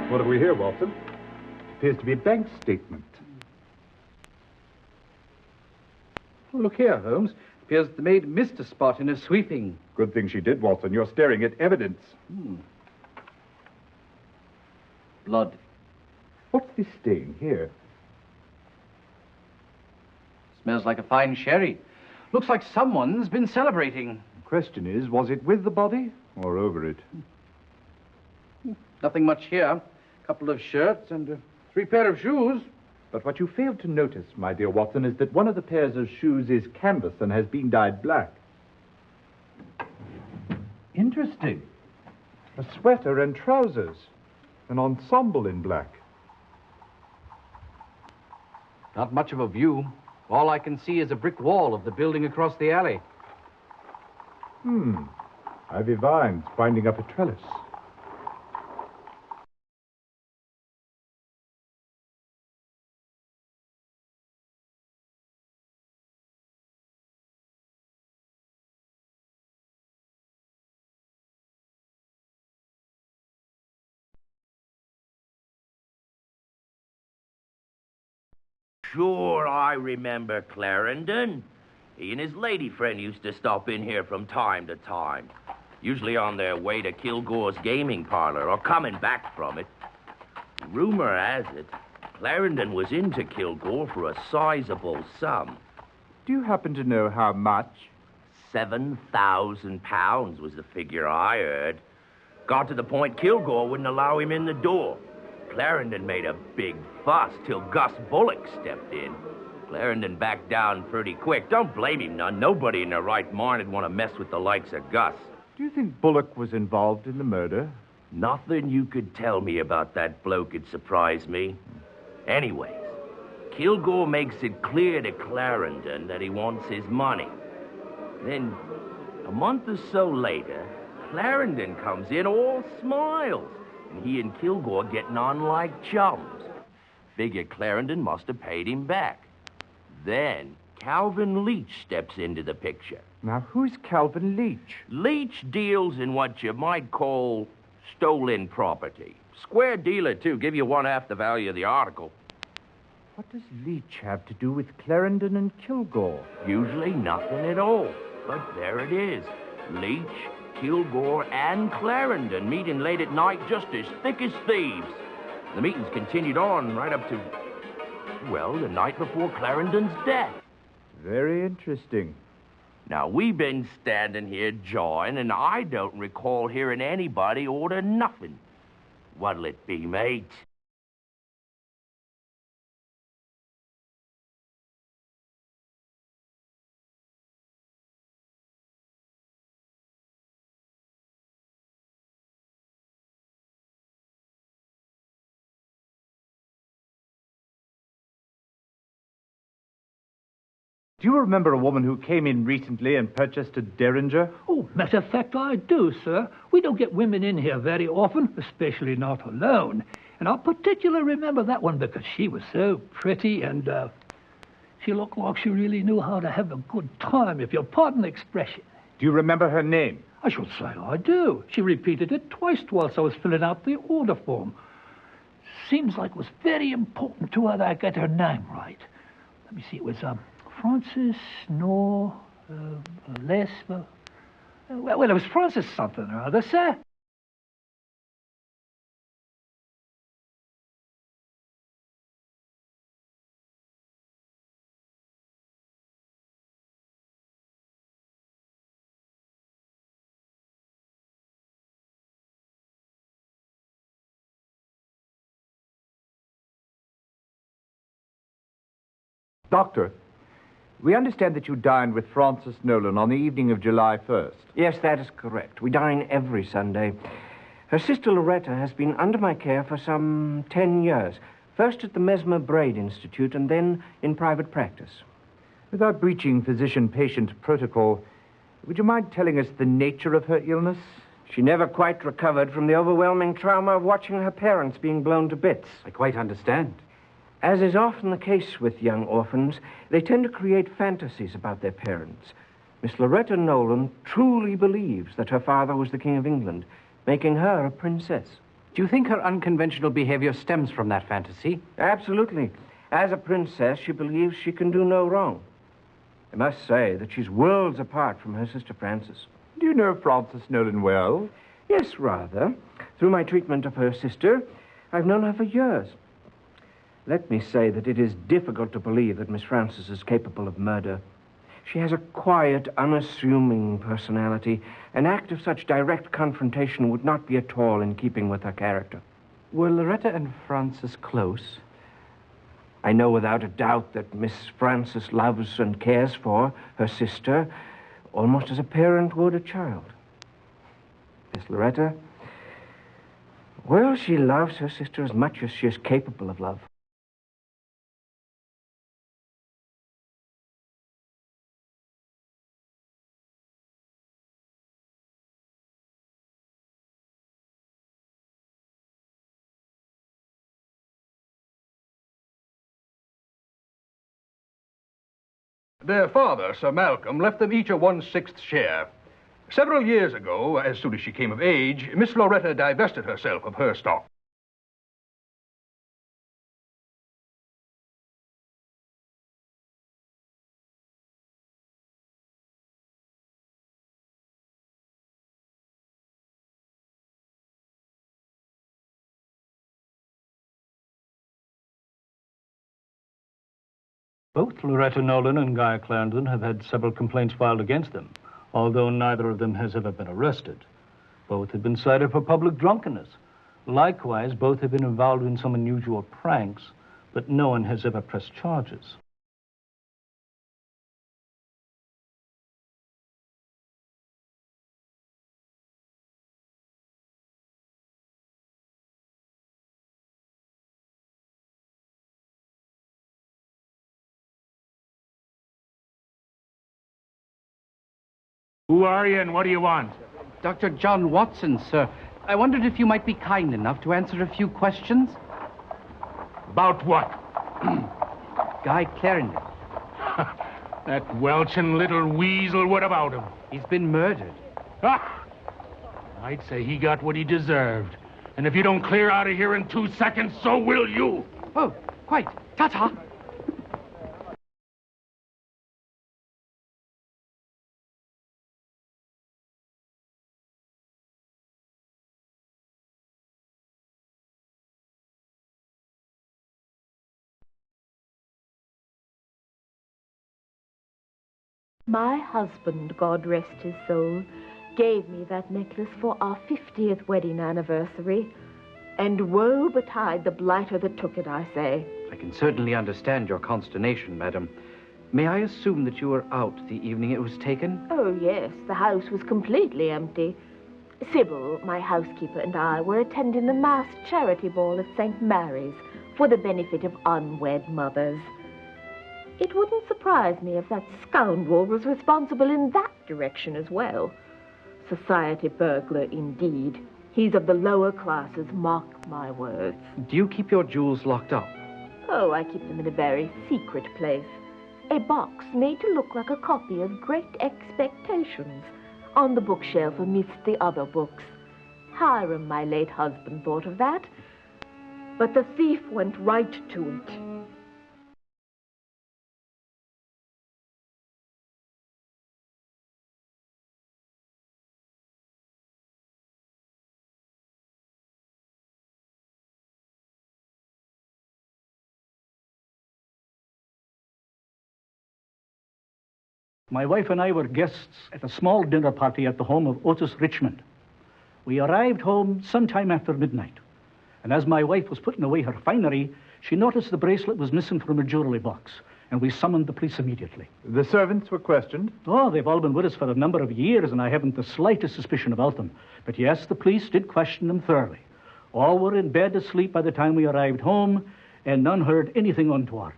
What have we here, Watson? Appears to be a bank statement. Oh, look here, Holmes. Appears the maid missed a spot in her sweeping. Good thing she did, Watson. You're staring at evidence. Blood. What's this stain here? Smells like a fine sherry. Looks like someone's been celebrating. The question is, was it with the body or over it? Nothing much here. A couple of shirts and 3 pair of shoes. But what you failed to notice, my dear Watson, is that one of the pairs of shoes is canvas and has been dyed black. Interesting. A sweater and trousers. An ensemble in black. Not much of a view. All I can see is a brick wall of the building across the alley. Ivy vines winding up a trellis. Sure, I remember Clarendon. He and his lady friend used to stop in here from time to time, usually on their way to Kilgore's gaming parlor or coming back from it. Rumor has it, Clarendon was into Kilgore for a sizable sum. Do you happen to know how much? £7,000 was the figure I heard. Got to the point Kilgore wouldn't allow him in the door. Clarendon made a big fuss till Gus Bullock stepped in. Clarendon backed down pretty quick. Don't blame him none. Nobody in their right mind would want to mess with the likes of Gus. Do you think Bullock was involved in the murder? Nothing you could tell me about that bloke would surprise me. Anyways, Kilgore makes it clear to Clarendon that he wants his money. Then, a month or so later, Clarendon comes in all smiles. And he and Kilgore getting on like chums. Figure Clarendon must have paid him back. Then Calvin Leach steps into the picture. Now, who's Calvin Leach? Leach deals in what you might call stolen property. Square dealer, too. Give you 1/2 the value of the article. What does Leach have to do with Clarendon and Kilgore? Usually nothing at all. But there it is. Leach, Kilgore, and Clarendon meeting late at night just as thick as thieves. The meetings continued on right up to, well, the night before Clarendon's death. Very interesting. Now, we've been standing here jawing, and I don't recall hearing anybody order nothing. What'll it be, mate? Do you remember a woman who came in recently and purchased a Derringer? Oh, matter of fact, I do, sir. We don't get women in here very often, especially not alone. And I particularly remember that one because she was so pretty and she looked like she really knew how to have a good time, if you'll pardon the expression. Do you remember her name? I should say I do. She repeated it twice whilst I was filling out the order form. Seems like it was very important to her that I get her name right. Let me see, it was, Francis, no, less, well, it was Francis something or other, sir. Doctor, we understand that you dined with Frances Nolan on the evening of July 1st. Yes, that is correct. We dine every Sunday. Her sister Loretta has been under my care for some 10 years. First at the Mesmer Braid Institute and then in private practice. Without breaching physician-patient protocol, would you mind telling us the nature of her illness? She never quite recovered from the overwhelming trauma of watching her parents being blown to bits. I quite understand. As is often the case with young orphans, they tend to create fantasies about their parents. Miss Loretta Nolan truly believes that her father was the King of England, making her a princess. Do you think her unconventional behavior stems from that fantasy? Absolutely. As a princess, she believes she can do no wrong. I must say that she's worlds apart from her sister Frances. Do you know Frances Nolan well? Yes, rather. Through my treatment of her sister, I've known her for years. Let me say that it is difficult to believe that Miss Frances is capable of murder. She has a quiet, unassuming personality. An act of such direct confrontation would not be at all in keeping with her character. Were Loretta and Frances close? I know without a doubt that Miss Frances loves and cares for her sister almost as a parent would a child. Miss Loretta, well, she loves her sister as much as she is capable of love. Their father, Sir Malcolm, left them each a 1/6 share. Several years ago, as soon as she came of age, Miss Loretta divested herself of her stock. Both Loretta Nolan and Guy Clarendon have had several complaints filed against them, although neither of them has ever been arrested. Both have been cited for public drunkenness. Likewise, both have been involved in some unusual pranks, but no one has ever pressed charges. Who are you and what do you want? Dr. John Watson, sir. I wondered if you might be kind enough to answer a few questions. About what? Guy Clarendon. That welching little weasel, what about him? He's been murdered. Ah! I'd say he got what he deserved. And if you don't clear out of here in 2 seconds, so will you. Oh, quite. Ta-ta. My husband, God rest his soul, gave me that necklace for our 50th wedding anniversary. And woe betide the blighter that took it, I say. I can certainly understand your consternation, madam. May I assume that you were out the evening it was taken? Oh, yes, the house was completely empty. Sybil, my housekeeper, and I were attending the masked charity ball at St. Mary's for the benefit of unwed mothers. It wouldn't surprise me if that scoundrel was responsible in that direction as well. Society burglar, indeed. He's of the lower classes, mark my words. Do you keep your jewels locked up? Oh, I keep them in a very secret place. A box made to look like a copy of Great Expectations on the bookshelf amidst the other books. Hiram, my late husband, thought of that. But the thief went right to it. My wife and I were guests at a small dinner party at the home of Otis Richmond. We arrived home sometime after midnight, and as my wife was putting away her finery, she noticed the bracelet was missing from her jewelry box, and we summoned the police immediately. The servants were questioned? Oh, they've all been with us for a number of years, and I haven't the slightest suspicion about them. But yes, the police did question them thoroughly. All were in bed asleep by the time we arrived home, and none heard anything untoward.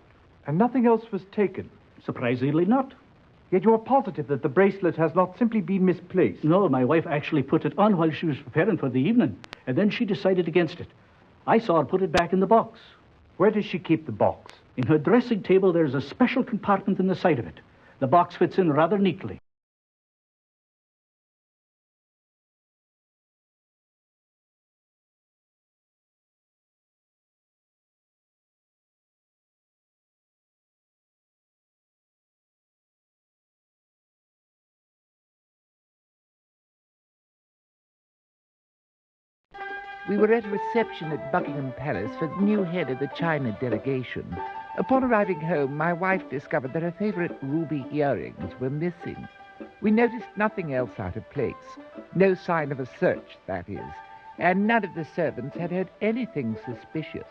And nothing else was taken? Surprisingly not. Yet you are positive that the bracelet has not simply been misplaced? No, my wife actually put it on while she was preparing for the evening, and then she decided against it. I saw her put it back in the box. Where does she keep the box? In her dressing table, there's a special compartment in the side of it. The box fits in rather neatly. We were at a reception at Buckingham Palace for the new head of the China delegation. Upon arriving home, my wife discovered that her favorite ruby earrings were missing. We noticed nothing else out of place. No sign of a search, that is. And none of the servants had heard anything suspicious.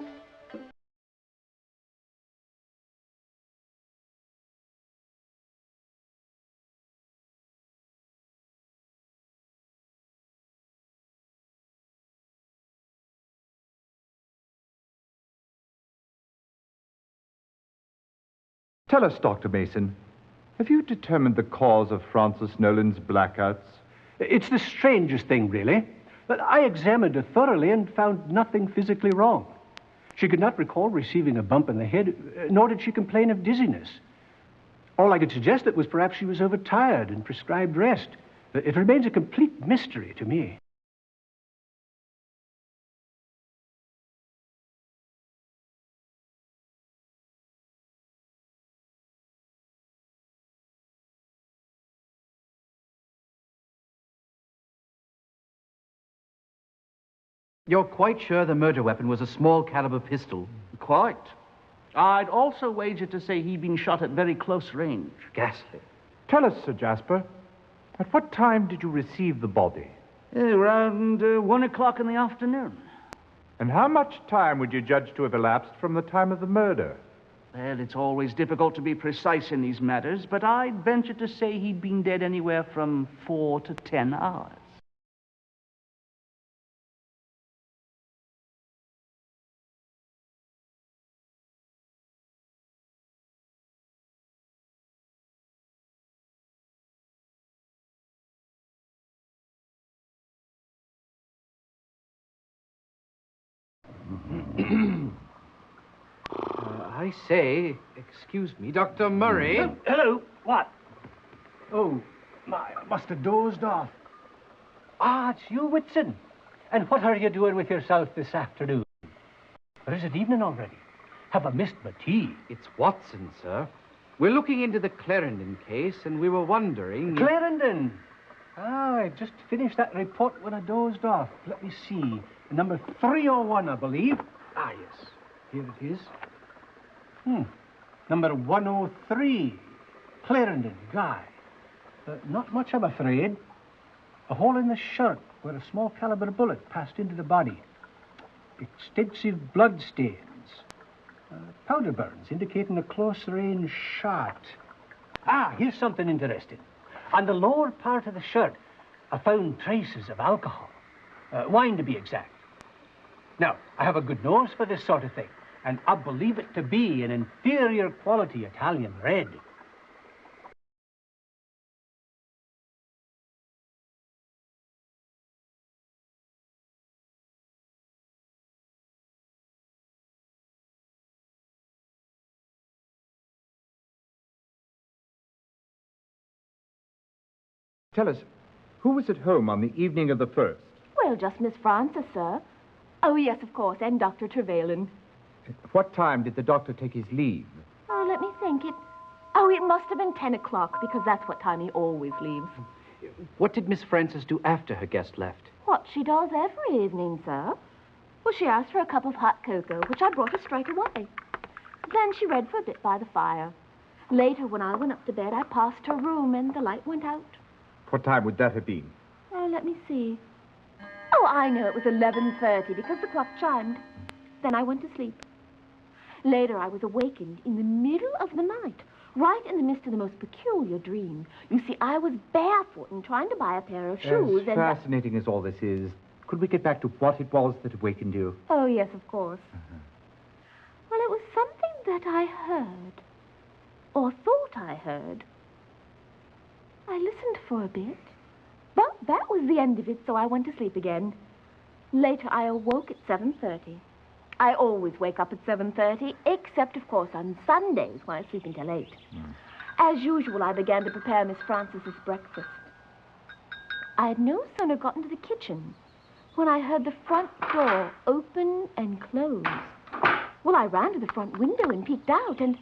Tell us, Dr. Mason, have you determined the cause of Francis Nolan's blackouts? It's the strangest thing, really. But I examined her thoroughly and found nothing physically wrong. She could not recall receiving a bump in the head, nor did she complain of dizziness. All I could suggest was perhaps she was overtired and prescribed rest. It remains a complete mystery to me. You're quite sure the murder weapon was a small caliber pistol? Quite. I'd also wager to say he'd been shot at very close range. Ghastly. Tell us, Sir Jasper, at what time did you receive the body? Around 1 o'clock in the afternoon. And how much time would you judge to have elapsed from the time of the murder? Well, it's always difficult to be precise in these matters, but I'd venture to say he'd been dead anywhere from 4 to 10 hours. I say, excuse me, Dr. Murray. Hello. What? Oh, my, I must have dozed off. Ah, it's you, Whitson. And what are you doing with yourself this afternoon? Or is it evening already? Have I missed my tea? It's Watson, sir. We're looking into the Clarendon case, and we were wondering... Clarendon? Ah, I just finished that report when I dozed off. Let me see. Number 301, I believe. Ah, yes. Here it is. Number 103. Clarendon, Guy. Not much, I'm afraid. A hole in the shirt where a small caliber bullet passed into the body. Extensive blood stains. Powder burns indicating a close-range shot. Ah, here's something interesting. On the lower part of the shirt, I found traces of alcohol. Wine, to be exact. Now, I have a good nose for this sort of thing, and I believe it to be an inferior quality Italian red. Tell us, who was at home on the evening of the 1st? Well, just Miss Frances, sir. Oh, yes, of course, and Dr. Trevelyan. What time did the doctor take his leave? Oh, let me think. It must have been 10 o'clock, because that's what time he always leaves. What did Miss Frances do after her guest left? What she does every evening, sir. Well, she asked for a cup of hot cocoa, which I brought her straight away. Then she read for a bit by the fire. Later, when I went up to bed, I passed her room, and the light went out. What time would that have been? Oh, let me see. Oh, I know it was 11:30 because the clock chimed. Then I went to sleep. Later, I was awakened in the middle of the night, right in the midst of the most peculiar dream. You see, I was barefoot and trying to buy a pair of shoes, As fascinating as all this is, could we get back to what it was that awakened you? Oh, yes, of course. Well, it was something that I heard, or thought I heard. I listened for a bit, but that was the end of it, so I went to sleep again. Later, I awoke at 7:30. I always wake up at 7:30, except, of course, on Sundays when I sleep until 8. As usual, I began to prepare Miss Frances's breakfast. I had no sooner gotten to the kitchen when I heard the front door open and close. Well, I ran to the front window and peeked out, and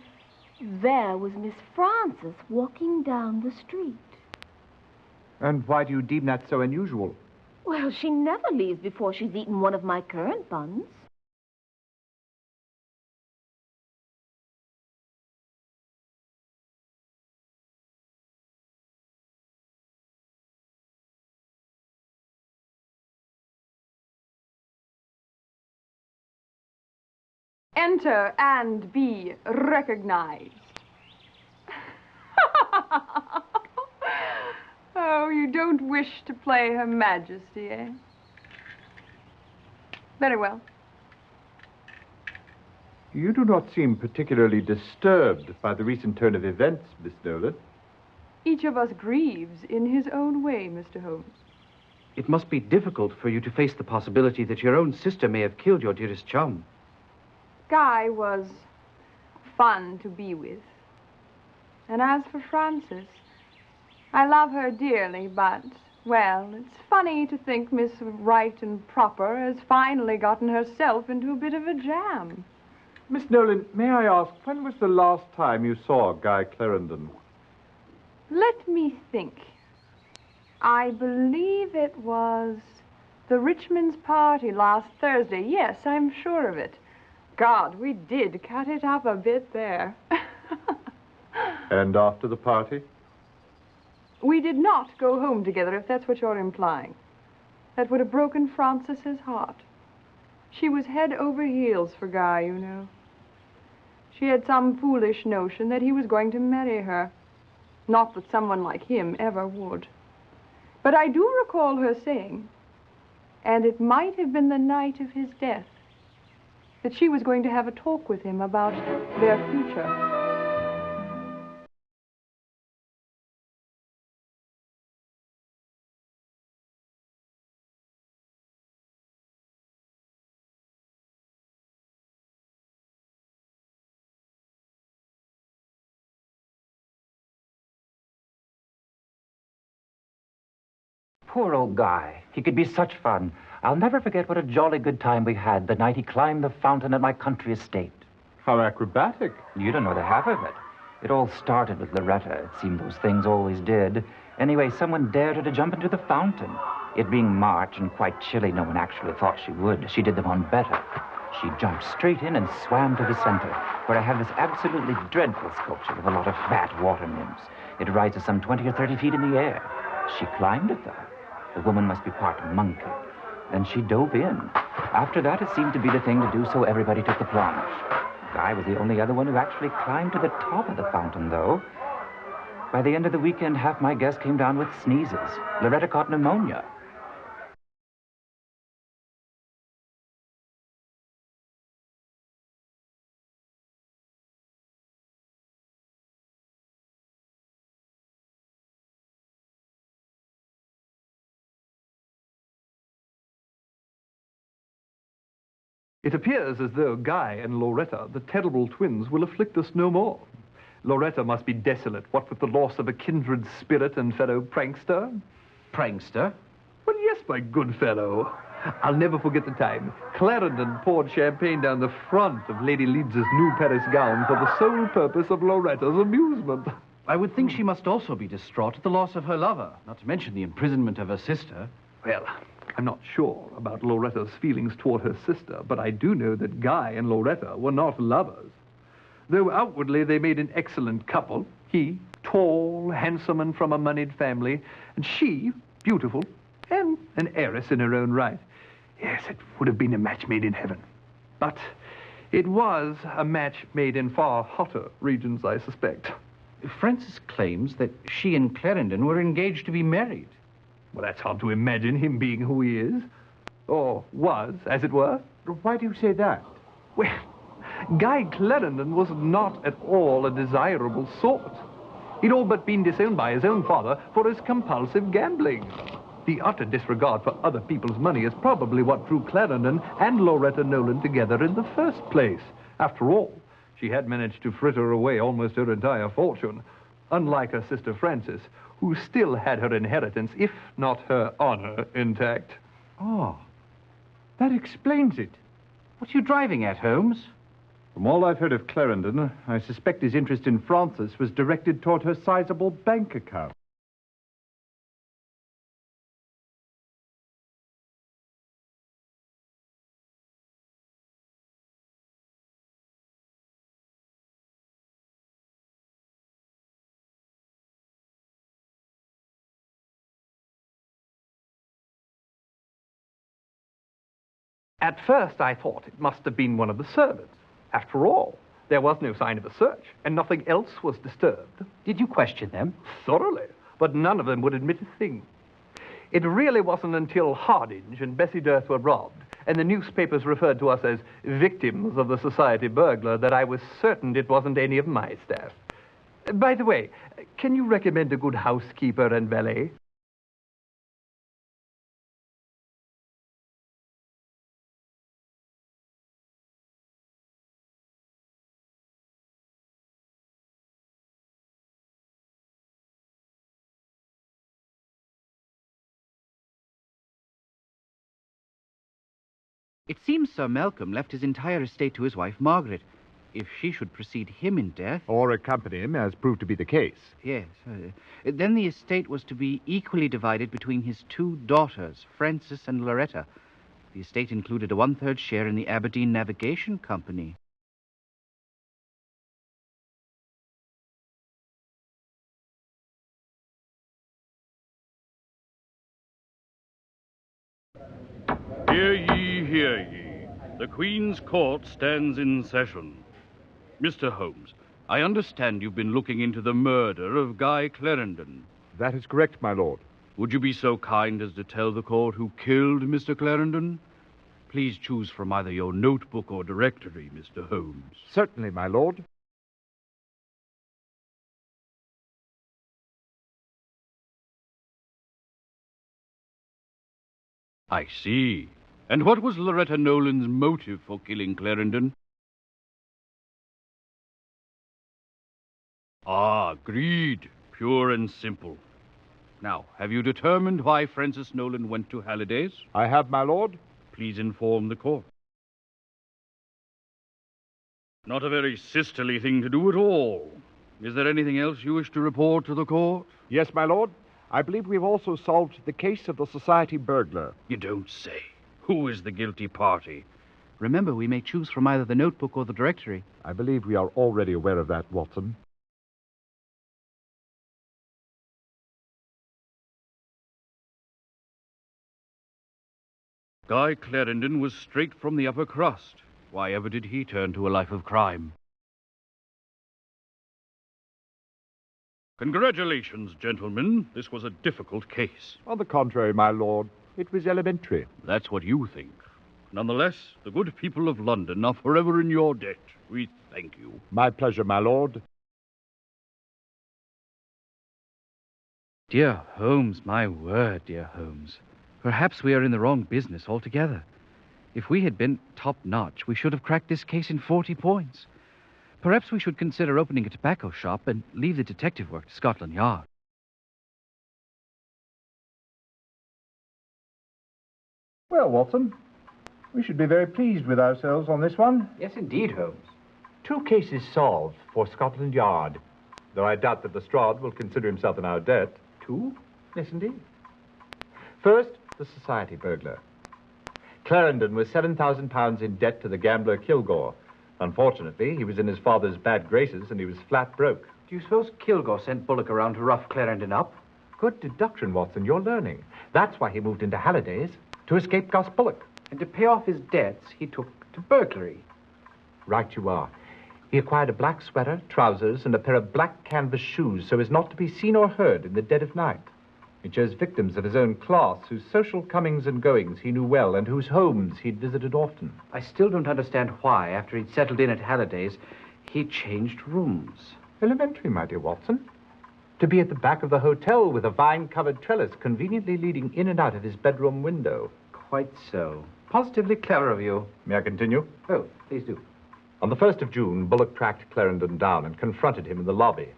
there was Miss Frances walking down the street. And why do you deem that so unusual? Well, she never leaves before she's eaten one of my currant buns. Enter and be recognized. Oh, you don't wish to play Her Majesty, eh? Very well. You do not seem particularly disturbed by the recent turn of events, Miss Nolan. Each of us grieves in his own way, Mr. Holmes. It must be difficult for you to face the possibility that your own sister may have killed your dearest chum. Guy was fun to be with. And as for Frances, I love her dearly, but, well, it's funny to think Miss Right and Proper has finally gotten herself into a bit of a jam. Miss Nolan, may I ask, when was the last time you saw Guy Clarendon? Let me think. I believe it was the Richmond's party last Thursday. Yes, I'm sure of it. God, we did cut it up a bit there. And after the party? We did not go home together, if that's what you're implying. That would have broken Frances's heart. She was head over heels for Guy, you know. She had some foolish notion that he was going to marry her. Not that someone like him ever would. But I do recall her saying, and it might have been the night of his death, that she was going to have a talk with him about their future. Poor old Guy. He could be such fun. I'll never forget what a jolly good time we had the night he climbed the fountain at my country estate. How acrobatic. You don't know the half of it. It all started with Loretta. It seemed those things always did. Anyway, someone dared her to jump into the fountain. It being March and quite chilly, no one actually thought she would. She did them on better. She jumped straight in and swam to the center, where I have this absolutely dreadful sculpture of a lot of fat water nymphs. It rises some 20 or 30 feet in the air. She climbed it, though. The woman must be part monkey. Then she dove in. After that, it seemed to be the thing to do, so everybody took the plunge. Guy was the only other one who actually climbed to the top of the fountain, though. By the end of the weekend, half my guests came down with sneezes. Loretta caught pneumonia. It appears as though Guy and Loretta, the terrible twins, will afflict us no more. Loretta must be desolate, what with the loss of a kindred spirit and fellow prankster. Prankster? Well, yes, my good fellow. I'll never forget the time. Clarendon poured champagne down the front of Lady Leeds's new Paris gown for the sole purpose of Loretta's amusement. I would think she must also be distraught at the loss of her lover, not to mention the imprisonment of her sister. Well, I'm not sure about Loretta's feelings toward her sister, but I do know that Guy and Loretta were not lovers. Though outwardly they made an excellent couple. He, tall, handsome, and from a moneyed family, and she, beautiful, and an heiress in her own right. Yes, it would have been a match made in heaven. But it was a match made in far hotter regions, I suspect. Francis claims that she and Clarendon were engaged to be married. Well, that's hard to imagine him being who he is. Or was, as it were. Why do you say that? Well, Guy Clarendon was not at all a desirable sort. He'd all but been disowned by his own father for his compulsive gambling. The utter disregard for other people's money is probably what drew Clarendon and Loretta Nolan together in the first place. After all, she had managed to fritter away almost her entire fortune, unlike her sister Frances, who still had her inheritance, if not her honor, intact. Oh, that explains it. What are you driving at, Holmes? From all I've heard of Clarendon, I suspect his interest in Frances was directed toward her sizable bank account. At first, I thought it must have been one of the servants. After all, there was no sign of a search, and nothing else was disturbed. Did you question them? Thoroughly, but none of them would admit a thing. It really wasn't until Hardinge and Bessie Durth were robbed, and the newspapers referred to us as victims of the society burglar, that I was certain it wasn't any of my staff. By the way, can you recommend a good housekeeper and valet? It seems Sir Malcolm left his entire estate to his wife, Margaret. If she should precede him in death... Or accompany him, as proved to be the case. Yes. Then the estate was to be equally divided between his two daughters, Frances and Loretta. The estate included a 1/3 share in the Aberdeen Navigation Company. Hear ye, hear ye. The Queen's Court stands in session. Mr. Holmes, I understand you've been looking into the murder of Guy Clarendon. That is correct, my lord. Would you be so kind as to tell the court who killed Mr. Clarendon? Please choose from either your notebook or directory, Mr. Holmes. Certainly, my lord. I see. And what was Loretta Nolan's motive for killing Clarendon? Ah, greed. Pure and simple. Now, have you determined why Francis Nolan went to Halliday's? I have, my lord. Please inform the court. Not a very sisterly thing to do at all. Is there anything else you wish to report to the court? Yes, my lord. I believe we've also solved the case of the society burglar. You don't say. Who is the guilty party? Remember, we may choose from either the notebook or the directory. I believe we are already aware of that, Watson. Guy Clarendon was straight from the upper crust. Why ever did he turn to a life of crime? Congratulations, gentlemen. This was a difficult case. On the contrary, my lord, it was elementary. That's what you think. Nonetheless, the good people of London are forever in your debt. We thank you. My pleasure, my lord. Dear Holmes, my word, dear Holmes. Perhaps we are in the wrong business altogether. If we had been top-notch, we should have cracked this case in 40 points. Perhaps we should consider opening a tobacco shop and leave the detective work to Scotland Yard. Well, Watson, we should be very pleased with ourselves on this one. Yes, indeed, Holmes. 2 cases solved for Scotland Yard, though I doubt that Lestrade will consider himself in our debt. 2? Yes, indeed. First, the society burglar. Clarendon was £7,000 in debt to the gambler Kilgore. Unfortunately, he was in his father's bad graces and he was flat broke. Do you suppose Kilgore sent Bullock around to rough Clarendon up? Good deduction, Watson. You're learning. That's why he moved into Halliday's, to escape Gus Bullock. And to pay off his debts, he took to burglary. Right you are. He acquired a black sweater, trousers, and a pair of black canvas shoes so as not to be seen or heard in the dead of night. He chose victims of his own class, whose social comings and goings he knew well, and whose homes he'd visited often. I still don't understand why, after he'd settled in at Halliday's, he changed rooms. Elementary, my dear Watson. To be at the back of the hotel with a vine-covered trellis conveniently leading in and out of his bedroom window. Quite so. Positively clever of you. May I continue? Oh, please do. On the 1st of June, Bullock tracked Clarendon down and confronted him in the lobby.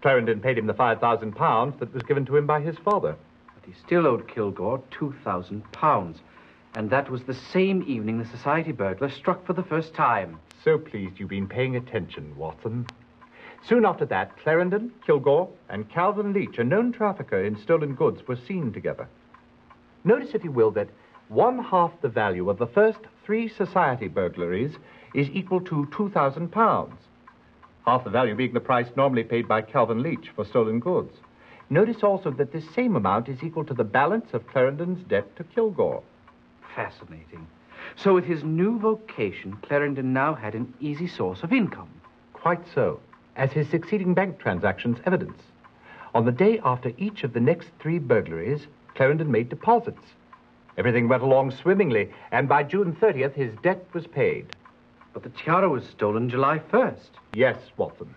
Clarendon paid him the £5,000 that was given to him by his father. But he still owed Kilgore £2,000. And that was the same evening the society burglar struck for the first time. So pleased you've been paying attention, Watson. Soon after that, Clarendon, Kilgore, and Calvin Leach, a known trafficker in stolen goods, were seen together. Notice, if you will, that 1/2 the value of the first 3 society burglaries is equal to £2,000. Half the value being the price normally paid by Calvin Leach for stolen goods. Notice also that this same amount is equal to the balance of Clarendon's debt to Kilgore. Fascinating. So with his new vocation, Clarendon now had an easy source of income. Quite so, as his succeeding bank transactions evidence. On the day after each of the next 3 burglaries, Clarendon made deposits. Everything went along swimmingly, and by June 30th, his debt was paid. But the tiara was stolen July 1st. Yes, Watson.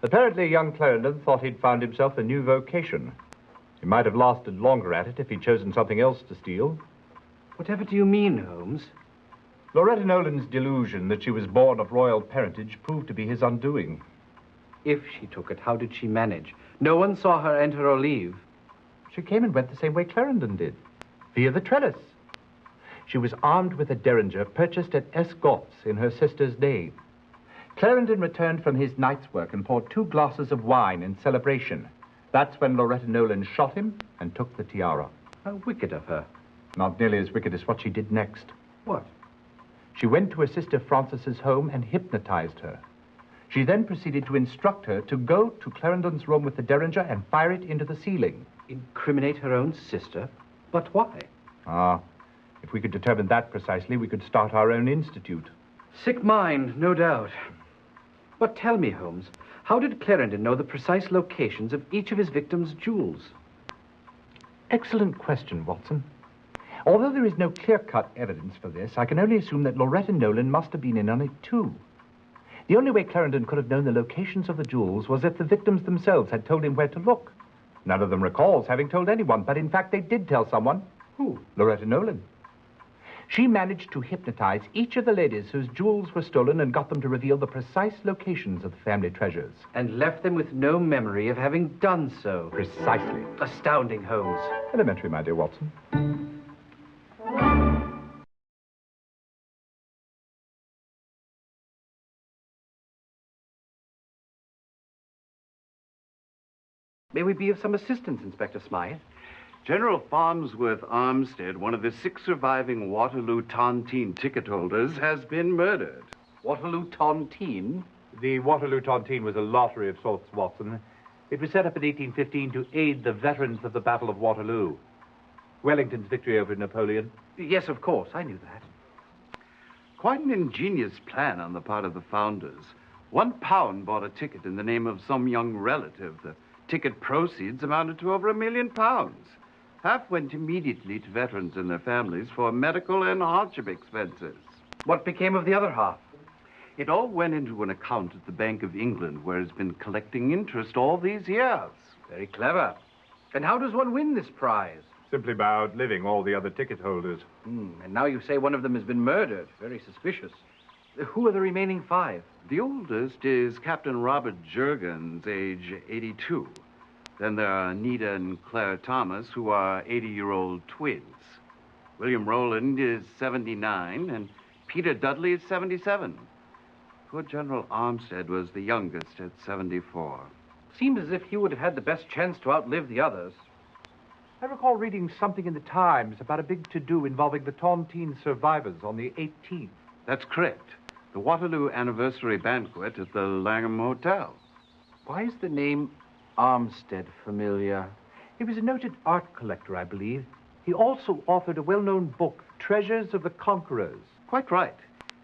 Apparently, young Clarendon thought he'd found himself a new vocation. He might have lasted longer at it if he'd chosen something else to steal. Whatever do you mean, Holmes? Loretta Nolan's delusion that she was born of royal parentage proved to be his undoing. If she took it, how did she manage? No one saw her enter or leave. She came and went the same way Clarendon did, via the trellis. She was armed with a derringer purchased at Esgott's in her sister's name. Clarendon returned from his night's work and poured 2 glasses of wine in celebration. That's when Loretta Nolan shot him and took the tiara. How wicked of her. Not nearly as wicked as what she did next. What? She went to her sister Frances's home and hypnotized her. She then proceeded to instruct her to go to Clarendon's room with the derringer and fire it into the ceiling. Incriminate her own sister? But why? If we could determine that precisely, we could start our own institute. Sick mind, no doubt. But tell me, Holmes, how did Clarendon know the precise locations of each of his victims' jewels? Excellent question, Watson. Although there is no clear-cut evidence for this, I can only assume that Loretta Nolan must have been in on it, too. The only way Clarendon could have known the locations of the jewels was if the victims themselves had told him where to look. None of them recalls having told anyone, but in fact they did tell someone. Who? Loretta Nolan. She managed to hypnotize each of the ladies whose jewels were stolen and got them to reveal the precise locations of the family treasures. And left them with no memory of having done so. Precisely. Astounding, Holmes. Elementary, my dear Watson. May we be of some assistance, Inspector Smythe? General Farnsworth Armstead, one of the 6 surviving Waterloo Tontine ticket holders, has been murdered. Waterloo Tontine? The Waterloo Tontine was a lottery of sorts, Watson. It was set up in 1815 to aid the veterans of the Battle of Waterloo. Wellington's victory over Napoleon. Yes, of course. I knew that. Quite an ingenious plan on the part of the founders. £1 bought a ticket in the name of some young relative. The ticket proceeds amounted to over £1 million. Half went immediately to veterans and their families for medical and hardship expenses. What became of the other half? It all went into an account at the Bank of England, where it's been collecting interest all these years. Very clever. And how does one win this prize? Simply by outliving all the other ticket holders. And now you say one of them has been murdered. Very suspicious. Who are the remaining 5? The oldest is Captain Robert Jurgens, age 82. Then there are Anita and Claire Thomas, who are 80-year-old twins. William Rowland is 79, and Peter Dudley is 77. Poor General Armstead was the youngest at 74. Seems as if he would have had the best chance to outlive the others. I recall reading something in the Times about a big to-do involving the Tontine survivors on the 18th. That's correct. The Waterloo anniversary banquet at the Langham Hotel. Why is the name Armstead familiar? He was a noted art collector, I believe. He also authored a well-known book, Treasures of the Conquerors. Quite right.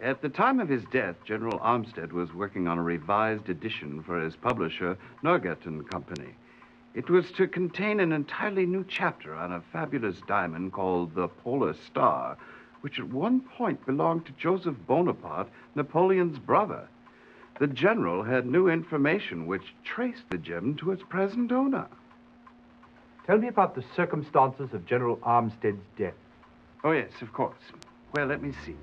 At the time of his death, General Armstead was working on a revised edition for his publisher, Norgate and Company. It was to contain an entirely new chapter on a fabulous diamond called the Polar Star, which at one point belonged to Joseph Bonaparte, Napoleon's brother. The general had new information which traced the gem to its present owner. Tell me about the circumstances of General Armstead's death. Oh, yes, of course. Well, let me see.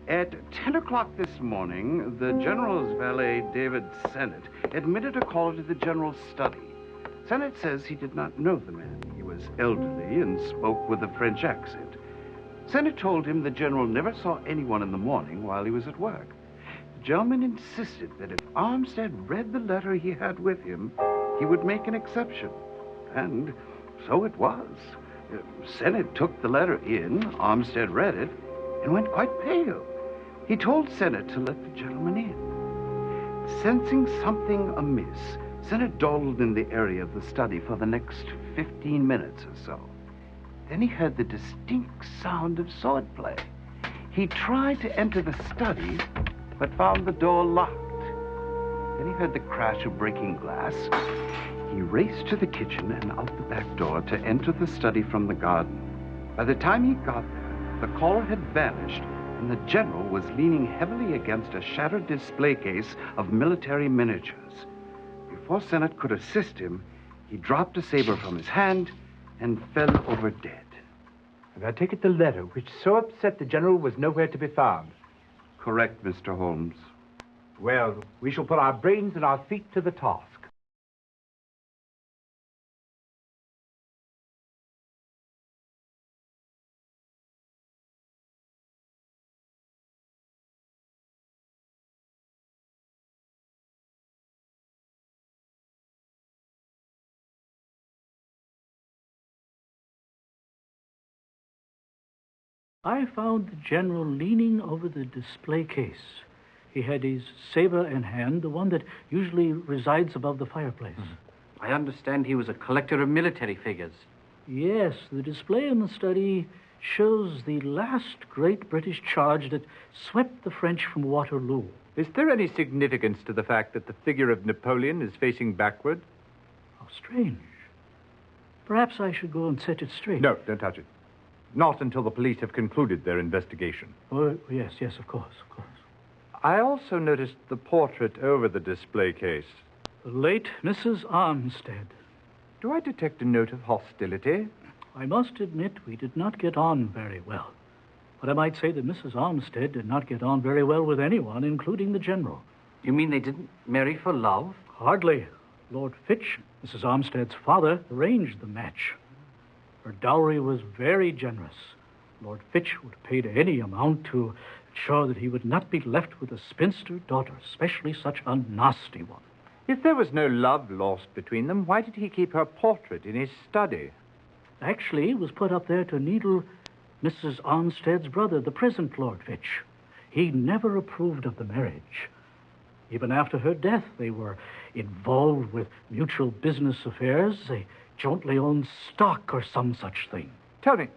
At 10 o'clock this morning, the general's valet, David Sennett, admitted a caller to the general's study. Sennett says he did not know the man. He was elderly and spoke with a French accent. Sennett told him the general never saw anyone in the morning while he was at work. The gentleman insisted that if Armstead read the letter he had with him, he would make an exception. And so it was. Sennett took the letter in, Armstead read it, and went quite pale. He told Sennett to let the gentleman in. Sensing something amiss, Sennett dawdled in the area of the study for the next 15 minutes or so. Then he heard the distinct sound of swordplay. He tried to enter the study, but found the door locked. Then he heard the crash of breaking glass. He raced to the kitchen and out the back door to enter the study from the garden. By the time he got there, the caller had vanished, and the general was leaning heavily against a shattered display case of military miniatures. Before Sennett could assist him, he dropped a saber from his hand and fell over dead. And I take it the letter, which so upset the general, was nowhere to be found. Correct, Mr. Holmes. Well, we shall put our brains and our feet to the task. I found the general leaning over the display case. He had his saber in hand, the one that usually resides above the fireplace. I understand he was a collector of military figures. Yes, the display in the study shows the last great British charge that swept the French from Waterloo. Is there any significance to the fact that the figure of Napoleon is facing backward? How strange. Perhaps I should go and set it straight. No, don't touch it. Not until the police have concluded their investigation. Oh, yes, of course. I also noticed the portrait over the display case. The late Mrs. Armstead. Do I detect a note of hostility? I must admit we did not get on very well. But I might say that Mrs. Armstead did not get on very well with anyone, including the general. You mean they didn't marry for love? Hardly. Lord Fitch, Mrs. Armstead's father, arranged the match. Her dowry was very generous. Lord Fitch would pay any amount to ensure that he would not be left with a spinster daughter, especially such a nasty one. If there was no love lost between them, why did he keep her portrait in his study? Actually, it was put up there to needle Mrs. Armstead's brother, the present Lord Fitch. He never approved of the marriage. Even after her death, they were involved with mutual business affairs. They jointly owned stock or some such thing. Tell me,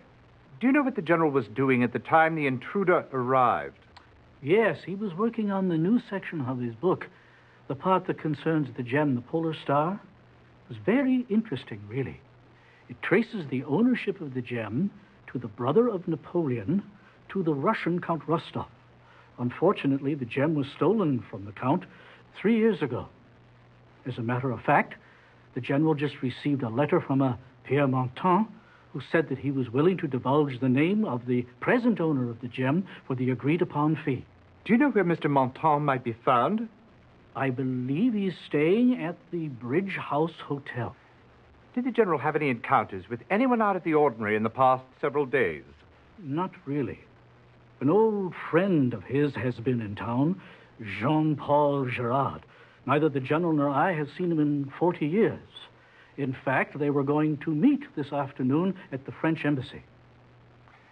do you know what the General was doing at the time the intruder arrived? Yes, he was working on the new section of his book, the part that concerns the gem, the Polar Star. It was very interesting, really. It traces the ownership of the gem to the brother of Napoleon, to the Russian Count Rostov. Unfortunately, the gem was stolen from the Count 3 years ago. As a matter of fact, the General just received a letter from a Pierre Montan, who said that he was willing to divulge the name of the present owner of the gem for the agreed-upon fee. Do you know where Mr. Montan might be found? I believe he's staying at the Bridge House Hotel. Did the General have any encounters with anyone out of the ordinary in the past several days? Not really. An old friend of his has been in town, Jean-Paul Girard. Neither the General nor I have seen him in 40 years. In fact, they were going to meet this afternoon at the French embassy.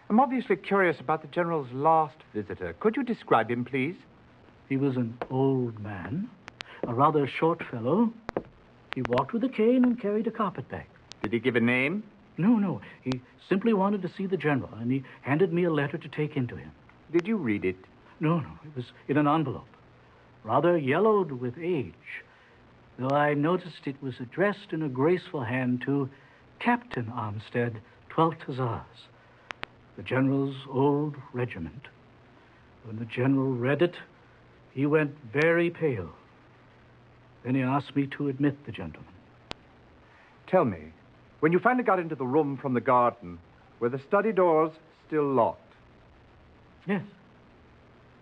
I'm obviously curious about the General's last visitor. Could you describe him, please? He was an old man, a rather short fellow. He walked with a cane and carried a carpetbag. Did he give a name? No. He simply wanted to see the General, and he handed me a letter to take into him. Did you read it? No. It was in an envelope, rather yellowed with age, though I noticed it was addressed in a graceful hand to Captain Armstead, 12th Hussars, the General's old regiment. When the General read it, he went very pale. Then he asked me to admit the gentleman. Tell me, when you finally got into the room from the garden, were the study doors still locked? Yes.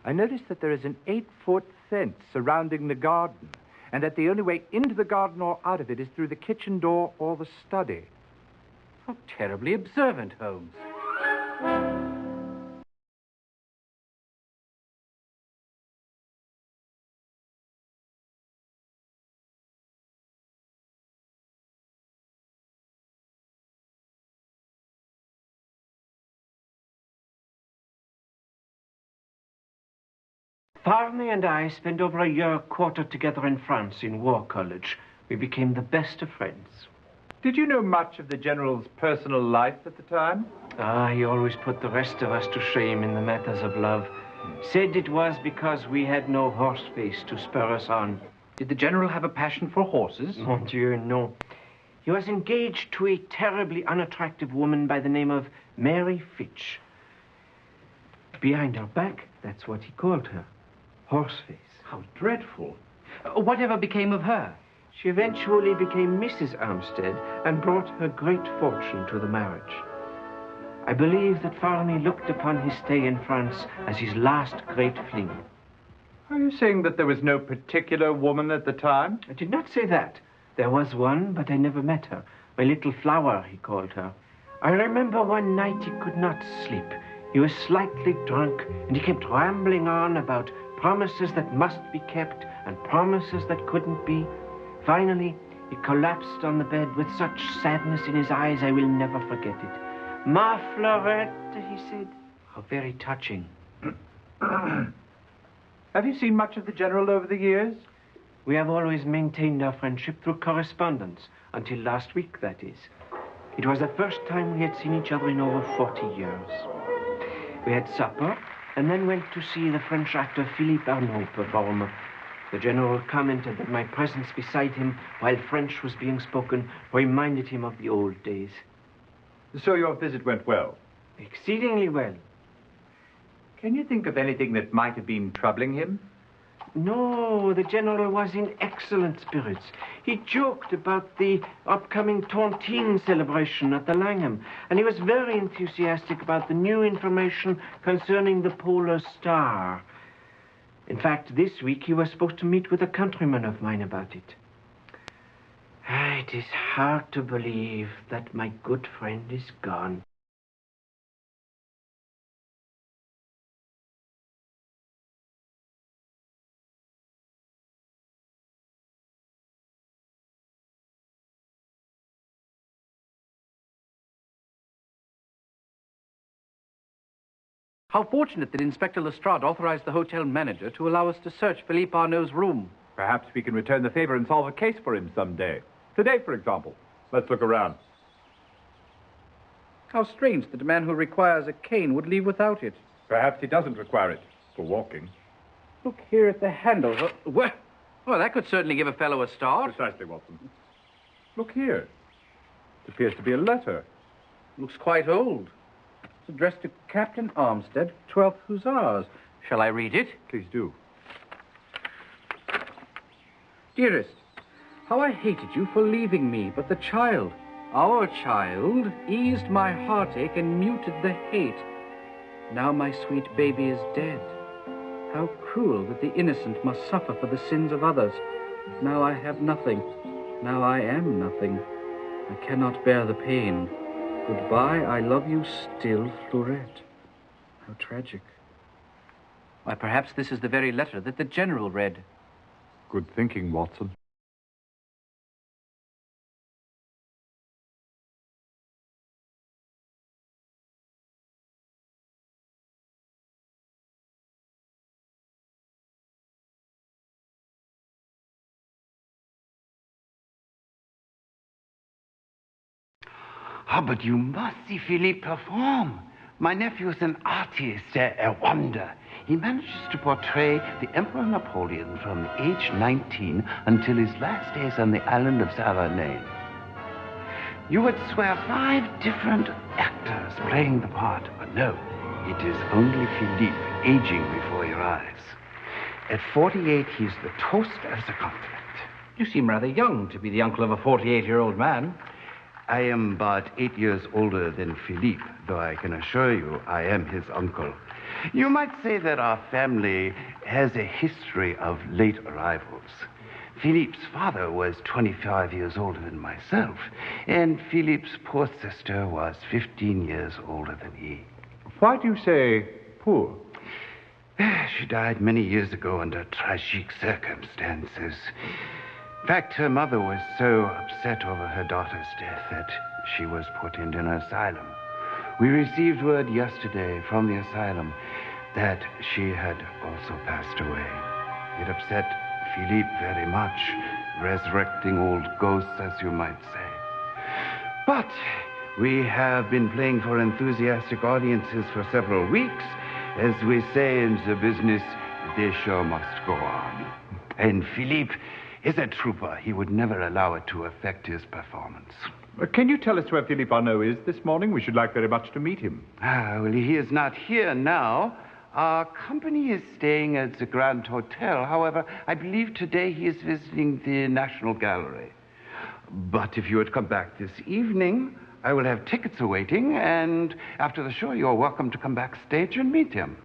I noticed that there is an 8-foot fence surrounding the garden, and that the only way into the garden or out of it is through the kitchen door or the study. How terribly observant, Holmes. Barney and I spent over a year quartered together in France in War College. We became the best of friends. Did you know much of the General's personal life at the time? He always put the rest of us to shame in the matters of love. Said it was because we had no horse face to spur us on. Did the General have a passion for horses? Mon Dieu, no. He was engaged to a terribly unattractive woman by the name of Mary Fitch. Behind her back, that's what he called her. Horseface. How dreadful. Whatever became of her? She eventually became Mrs. Armstead and brought her great fortune to the marriage. I believe that Farney looked upon his stay in France as his last great fling. Are you saying that there was no particular woman at the time? I did not say that. There was one, but I never met her. My little flower, he called her. I remember one night he could not sleep. He was slightly drunk, and he kept rambling on about promises that must be kept and promises that couldn't be. Finally, he collapsed on the bed with such sadness in his eyes I will never forget it. Ma Fleurette, he said. How very touching. Have you seen much of the General over the years? We have always maintained our friendship through correspondence, until last week, that is. It was the first time we had seen each other in over 40 years. We had supper, and then went to see the French actor Philippe Arnaud perform. The General commented that my presence beside him while French was being spoken reminded him of the old days. So your visit went well? Exceedingly well. Can you think of anything that might have been troubling him? No, the General was in excellent spirits. He joked about the upcoming Tontine celebration at the Langham, and he was very enthusiastic about the new information concerning the Polar Star. In fact, this week he was supposed to meet with a countryman of mine about it. It is hard to believe that my good friend is gone. How fortunate that Inspector Lestrade authorized the hotel manager to allow us to search Philippe Arnaud's room. Perhaps we can return the favor and solve a case for him someday. Today, for example. Let's look around. How strange that a man who requires a cane would leave without it. Perhaps he doesn't require it for walking. Look here at the handle. Well, that could certainly give a fellow a start. Precisely, Watson. Look here. It appears to be a letter. Looks quite old. It's addressed to Captain Armstead, 12th Hussars. Shall I read it? Please do. Dearest, how I hated you for leaving me, but the child, our child, eased my heartache and muted the hate. Now my sweet baby is dead. How cruel that the innocent must suffer for the sins of others. Now I have nothing. Now I am nothing. I cannot bear the pain. Goodbye, I love you still, Fleurette. How tragic. Why, perhaps this is the very letter that the General read. Good thinking, Watson. Ah, but you must see Philippe perform. My nephew is an artist, a wonder. He manages to portray the Emperor Napoleon from age 19 until his last days on the island of Savarin. You would swear 5 different actors playing the part, but no, it is only Philippe aging before your eyes. At 48, he's the toast of the continent. You seem rather young to be the uncle of a 48-year-old man. I am but 8 years older than Philippe, though I can assure you I am his uncle. You might say that our family has a history of late arrivals. Philippe's father was 25 years older than myself, and Philippe's poor sister was 15 years older than he. Why do you say poor? She died many years ago under tragic circumstances. In fact, her mother was so upset over her daughter's death that she was put into an asylum. We received word yesterday from the asylum that she had also passed away. It upset Philippe very much, resurrecting old ghosts, as you might say. But we have been playing for enthusiastic audiences for several weeks. As we say in the business, the show must go on. And Philippe is a trooper. He would never allow it to affect his performance. Can you tell us where Philippe Arnaud is this morning? We should like very much to meet him. Well, he is not here now. Our company is staying at the Grand Hotel. However, I believe today he is visiting the National Gallery. But if you would come back this evening, I will have tickets awaiting, and after the show, you're welcome to come backstage and meet him.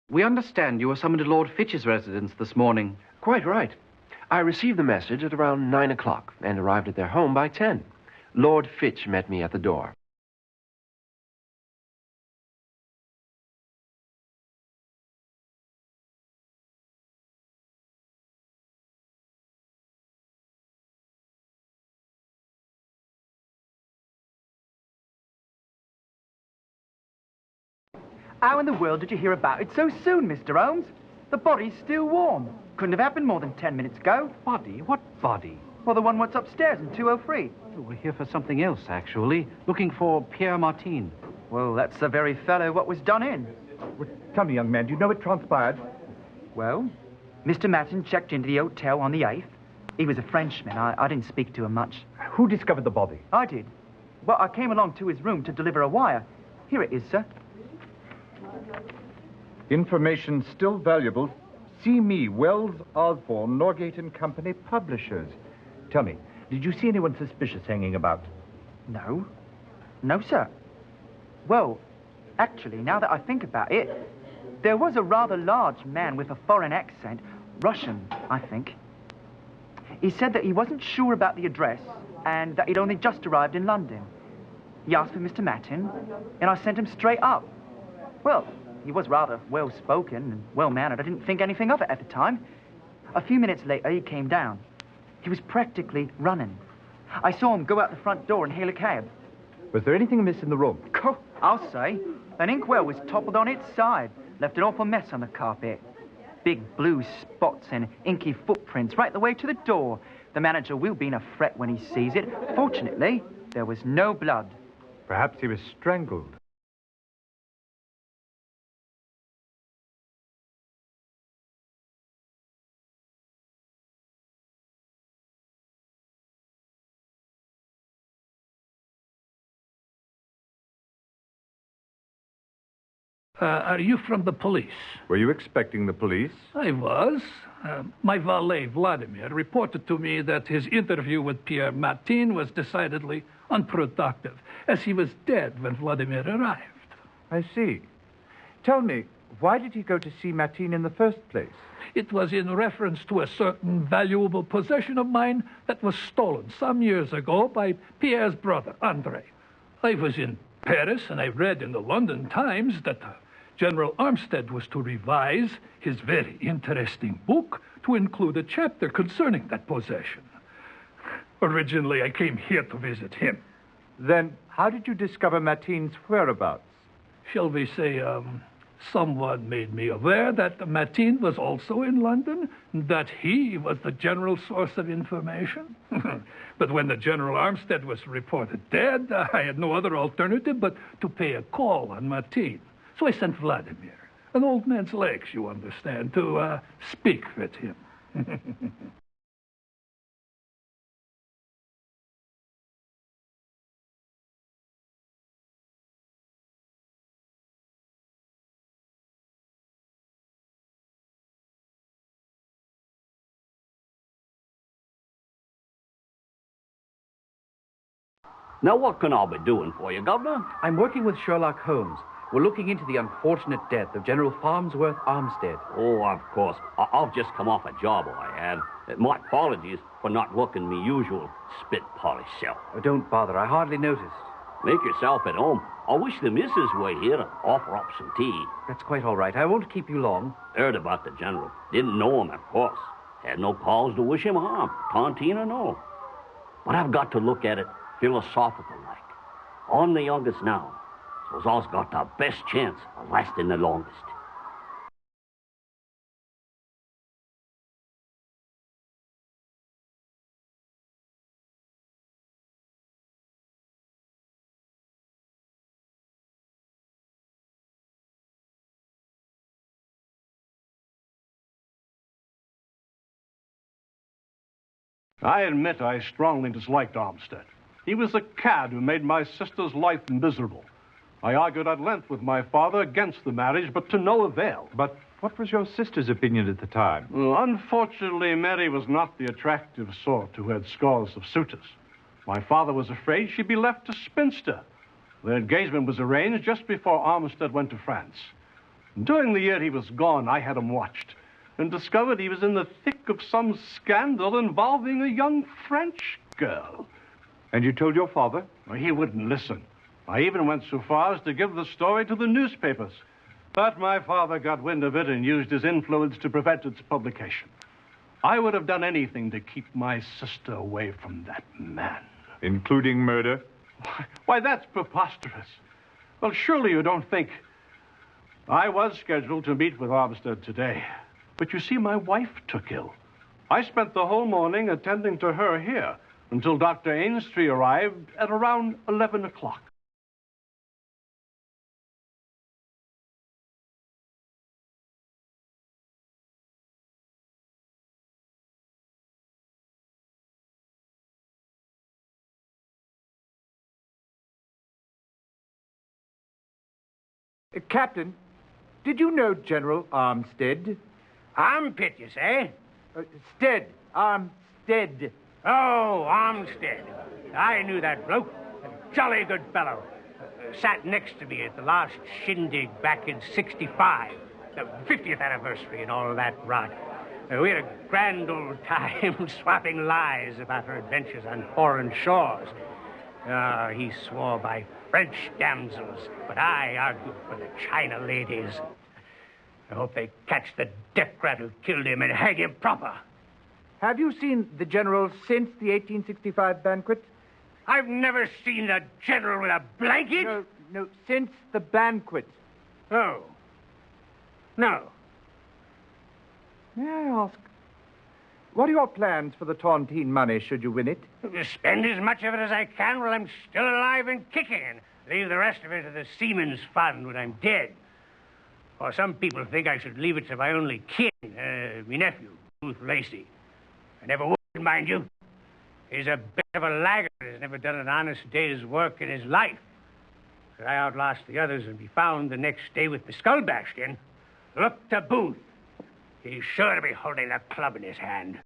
We understand you were summoned to Lord Fitch's residence this morning. Quite right. I received the message at around 9 o'clock and arrived at their home by 10. Lord Fitch met me at the door. How in the world did you hear about it so soon, Mr. Holmes? The body's still warm. Couldn't have happened more than 10 minutes ago. Body? What body? Well, the one what's upstairs in 203. We're here for something else, actually. Looking for Pierre Martin. Well, that's the very fellow what was done in. Well, tell me, young man, do you know what transpired? Well, Mr. Martin checked into the hotel on the 8th. He was a Frenchman. I didn't speak to him much. Who discovered the body? I did. Well, I came along to his room to deliver a wire. Here it is, sir. Information still valuable. See me, Wells, Osborne, Norgate and Company, publishers. Tell me, did you see anyone suspicious hanging about? No. No, sir. Well, actually, now that I think about it, there was a rather large man with a foreign accent. Russian, I think. He said that he wasn't sure about the address and that he'd only just arrived in London. He asked for Mr. Martin, and I sent him straight up. Well, he was rather well-spoken and well-mannered. I didn't think anything of it at the time. A few minutes later, he came down. He was practically running. I saw him go out the front door and hail a cab. Was there anything amiss in the room? I'll say. An inkwell was toppled on its side. Left an awful mess on the carpet. Big blue spots and inky footprints right the way to the door. The manager will be in a fret when he sees it. Fortunately, there was no blood. Perhaps he was strangled. Are you from the police? Were you expecting the police? I was. My valet, Vladimir, reported to me that his interview with Pierre Martin was decidedly unproductive, as he was dead when Vladimir arrived. I see. Tell me, why did he go to see Martin in the first place? It was in reference to a certain valuable possession of mine that was stolen some years ago by Pierre's brother, André. I was in Paris, and I read in the London Times that General Armstead was to revise his very interesting book to include a chapter concerning that possession. Originally, I came here to visit him. Then how did you discover Martin's whereabouts? Shall we say, someone made me aware that Martin was also in London, that he was the general source of information. But when the General Armstead was reported dead, I had no other alternative but to pay a call on Martin. So I sent Vladimir, an old man's legs, you understand, to speak with him. Now, what can I be doing for you, Governor? I'm working with Sherlock Holmes. We're looking into the unfortunate death of General Farnsworth Armstead. Oh, of course. I've just come off a job, I have. My apologies for not working me usual spit polish self. Oh, don't bother. I hardly noticed. Make yourself at home. I wish the missus were here to offer up some tea. That's quite all right. I won't keep you long. Heard about the general. Didn't know him, of course. Had no cause to wish him harm, tontine or no. But I've got to look at it philosophical-like. I'm the youngest now, so I've got the best chance of lasting the longest. I admit I strongly disliked Armstead. He was a cad who made my sister's life miserable. I argued at length with my father against the marriage, but to no avail. But what was your sister's opinion at the time? Well, unfortunately, Mary was not the attractive sort who had scores of suitors. My father was afraid she'd be left a spinster. The engagement was arranged just before Armstead went to France. During the year he was gone, I had him watched and discovered he was in the thick of some scandal involving a young French girl. And you told your father? Well, he wouldn't listen. I even went so far as to give the story to the newspapers. But my father got wind of it and used his influence to prevent its publication. I would have done anything to keep my sister away from that man. Including murder? Why, that's preposterous. Well, surely you don't think... I was scheduled to meet with Armstead today. But you see, my wife took ill. I spent the whole morning attending to her here until Dr. Ainstree arrived at around 11 o'clock. Captain, did you know General Armstead? Armpit, you say? Armstead. Oh, Armstead. I knew that bloke. A jolly good fellow. Sat next to me at the last shindig back in '65. The 50th anniversary and all that rot. We had a grand old time swapping lies about our adventures on foreign shores. He swore by French damsels, but I argued for the China ladies. I hope they catch the death rat who killed him and hang him proper. Have you seen the General since the 1865 banquet? I've never seen the General with a blanket. No, since the banquet. Oh. No. May I ask, what are your plans for the tontine money should you win it? Spend as much of it as I can while I'm still alive and kicking, and leave the rest of it to the Seamen's Fund when I'm dead. Or some people think I should leave it to my only kin, my nephew, Booth Lacey. I never would, mind you. He's a bit of a laggard, has never done an honest day's work in his life. Should I outlast the others and be found the next day with my skull bashed in, look to Booth. He's sure to be holding the club in his hand.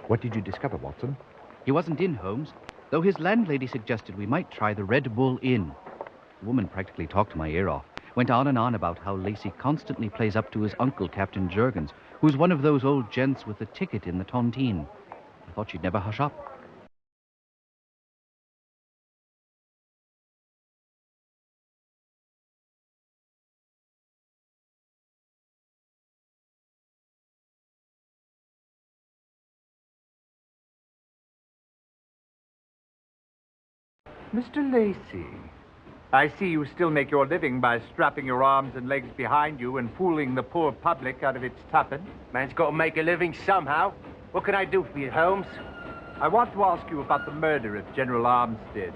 What did you discover, Watson? He wasn't in, Holmes, though his landlady suggested we might try the Red Bull Inn. The woman practically talked my ear off, went on and on about how Lacey constantly plays up to his uncle, Captain Jurgens, who's one of those old gents with the ticket in the tontine. I thought she'd never hush up. Mr. Lacey, I see you still make your living by strapping your arms and legs behind you and fooling the poor public out of its tuppence. Man's got to make a living somehow. What can I do for you, Holmes? I want to ask you about the murder of General Armstead.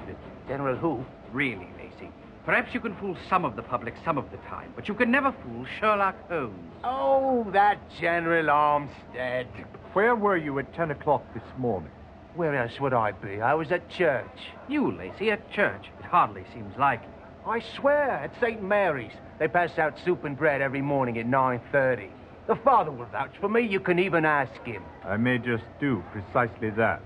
General who? Really, Lacey, perhaps you can fool some of the public some of the time, but you can never fool Sherlock Holmes. Oh, that General Armstead. Where were you at 10 o'clock this morning? Where else would I be? I was at church. You, Lacey, at church? It hardly seems likely. I swear, at St. Mary's. They pass out soup and bread every morning at 9:30. The father will vouch for me. You can even ask him. I may just do precisely that.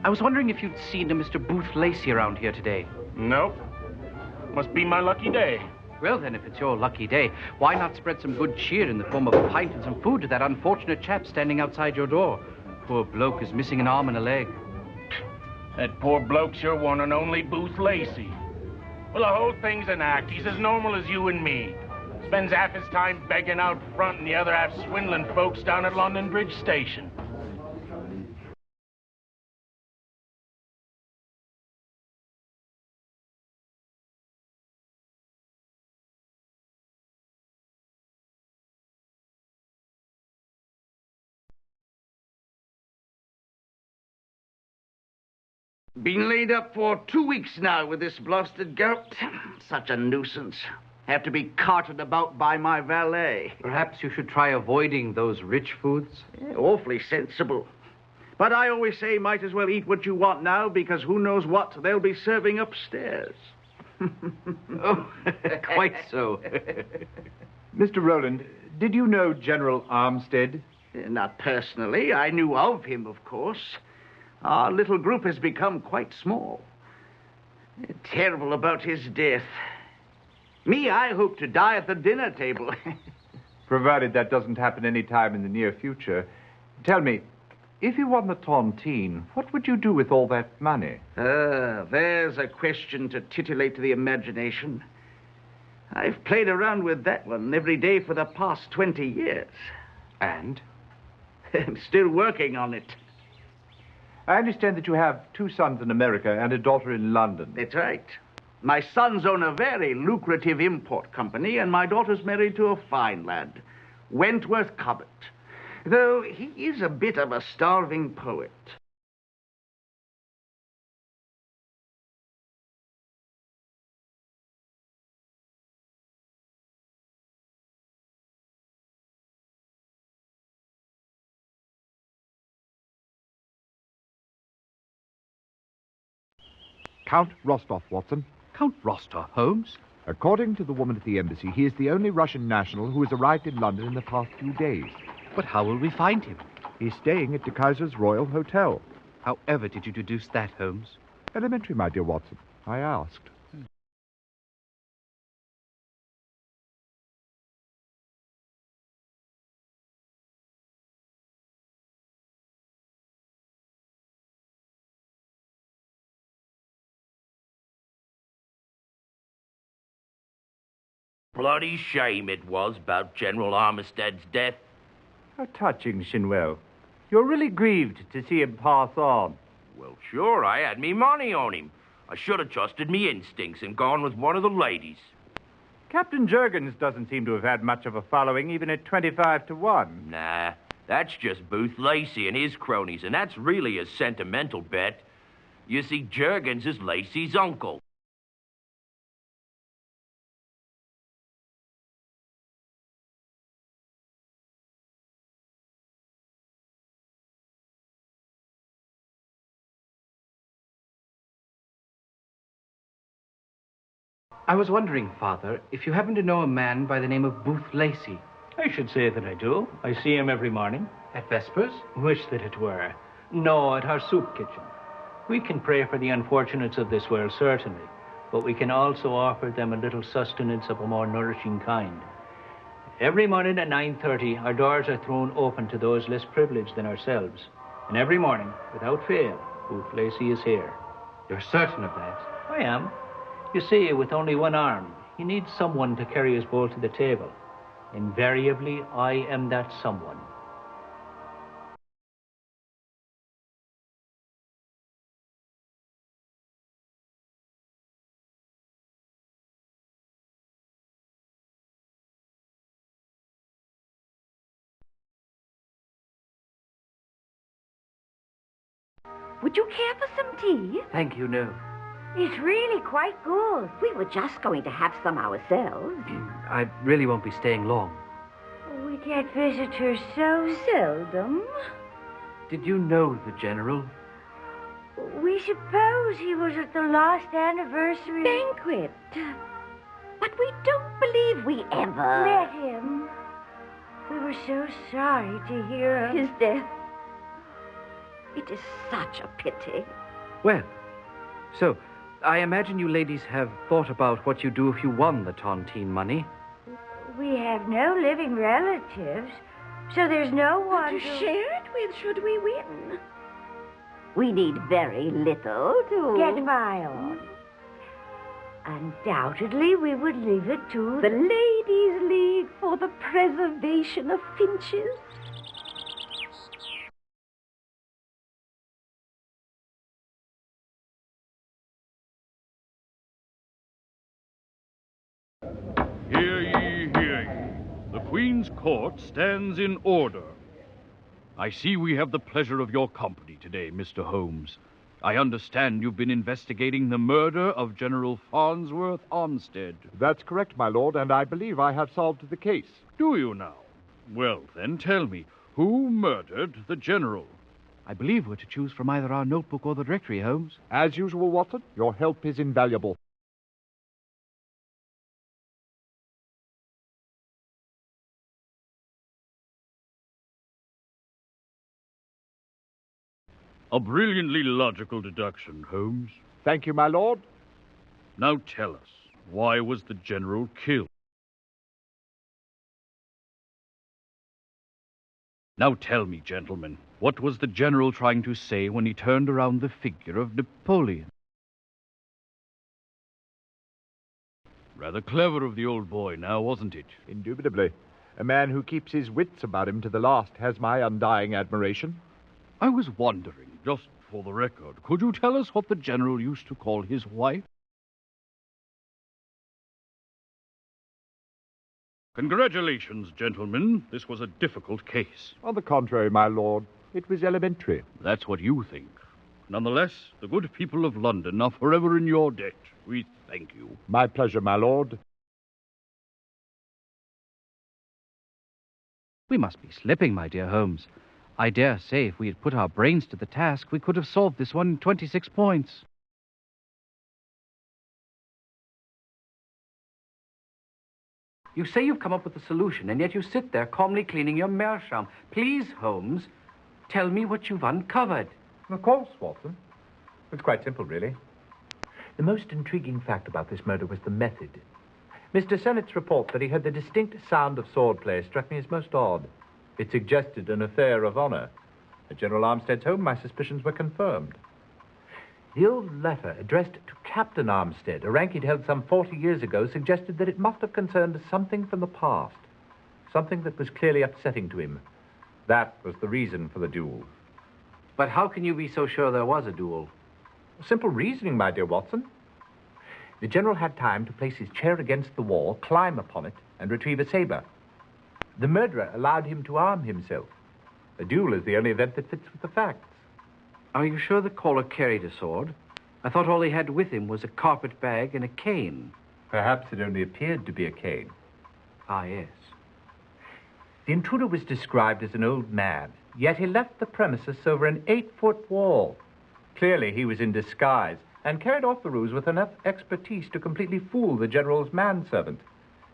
I was wondering if you'd seen a Mr. Booth Lacey around here today. Nope. Must be my lucky day. Well, then, if it's your lucky day, why not spread some good cheer in the form of a pint and some food to that unfortunate chap standing outside your door? Poor bloke is missing an arm and a leg. That poor bloke's your one and only Booth Lacey. Well, the whole thing's an act. He's as normal as you and me. Spends half his time begging out front and the other half swindling folks down at London Bridge Station. Been laid up for 2 weeks now with this blasted gout. Such a nuisance. Have to be carted about by my valet. Perhaps you should try avoiding those rich foods. Yeah, awfully sensible. But I always say might as well eat what you want now, because who knows what they'll be serving upstairs. Oh, quite so. Mr. Rowland, did you know General Armstead? Not personally. I knew of him, of course. Our little group has become quite small. Terrible about his death. Me, I hope to die at the dinner table. Provided that doesn't happen any time in the near future. Tell me, if you won the tontine, what would you do with all that money? There's a question to titillate the imagination. I've played around with that one every day for the past 20 years. And? I'm still working on it. I understand that you have 2 sons in America and a daughter in London. That's right. My sons own a very lucrative import company, and my daughter's married to a fine lad, Wentworth Cobbett, though he is a bit of a starving poet. Count Rostov, Watson. Count Rostov, Holmes? According to the woman at the embassy, he is the only Russian national who has arrived in London in the past few days. But how will we find him? He's staying at De Kaiser's Royal Hotel. However did you deduce that, Holmes? Elementary, my dear Watson. I asked. Bloody shame it was about General Armstead's death. How touching, Shinwell. You're really grieved to see him pass on. Well, sure, I had me money on him. I should have trusted me instincts and gone with one of the ladies. Captain Jurgens doesn't seem to have had much of a following, even at 25-1. Nah, that's just Booth Lacey and his cronies, and that's really a sentimental bet. You see, Jurgens is Lacey's uncle. I was wondering, Father, if you happen to know a man by the name of Booth Lacey. I should say that I do. I see him every morning. At Vespers? Wish that it were. No, at our soup kitchen. We can pray for the unfortunates of this world, certainly, but we can also offer them a little sustenance of a more nourishing kind. Every morning at 9:30, our doors are thrown open to those less privileged than ourselves. And every morning, without fail, Booth Lacey is here. You're certain of that? I am. You see, with only one arm, he needs someone to carry his bowl to the table. Invariably, I am that someone. Would you care for some tea? Thank you, no. It's really quite good. We were just going to have some ourselves. I really won't be staying long. We get visitors so seldom. Did you know the General? We suppose he was at the last anniversary banquet. But we don't believe we ever met him. We were so sorry to hear of his death. It is such a pity. Well, so I imagine you ladies have thought about what you'd do if you won the tontine money. We have no living relatives, so there's no one to share it with should we win. We need very little to get by on. Undoubtedly, we would leave it to the Ladies' League for the Preservation of Finches. Hear ye, hear ye. The Queen's Court stands in order. I see we have the pleasure of your company today, Mr. Holmes. I understand you've been investigating the murder of General Farnsworth Armstead. That's correct, my lord, and I believe I have solved the case. Do you now? Well, then, tell me, who murdered the General? I believe we're to choose from either our notebook or the directory, Holmes. As usual, Watson, your help is invaluable. A brilliantly logical deduction, Holmes. Thank you, my lord. Now tell us, why was the General killed? Now tell me, gentlemen, what was the General trying to say when he turned around the figure of Napoleon? Rather clever of the old boy now, wasn't it? Indubitably. A man who keeps his wits about him to the last has my undying admiration. I was wondering, just for the record, could you tell us what the General used to call his wife? Congratulations, gentlemen. This was a difficult case. On the contrary, my lord, it was elementary. That's what you think. Nonetheless, the good people of London are forever in your debt. We thank you. My pleasure, my lord. We must be slipping, my dear Holmes. I dare say if we had put our brains to the task, we could have solved this one in 26 points. You say you've come up with a solution, and yet you sit there calmly cleaning your meerschaum. Please, Holmes, tell me what you've uncovered. Of course, Watson. It's quite simple, really. The most intriguing fact about this murder was the method. Mr. Sennett's report that he heard the distinct sound of swordplay struck me as most odd. It suggested an affair of honor. At General Armstead's home, my suspicions were confirmed. The old letter addressed to Captain Armstead, a rank he'd held some 40 years ago, suggested that it must have concerned something from the past, something that was clearly upsetting to him. That was the reason for the duel. But how can you be so sure there was a duel? Simple reasoning, my dear Watson. The general had time to place his chair against the wall, climb upon it, and retrieve a saber. The murderer allowed him to arm himself. A duel is the only event that fits with the facts. Are you sure the caller carried a sword? I thought all he had with him was a carpet bag and a cane. Perhaps it only appeared to be a cane. Ah, yes. The intruder was described as an old man, yet he left the premises over an 8-foot wall. Clearly he was in disguise and carried off the ruse with enough expertise to completely fool the general's manservant.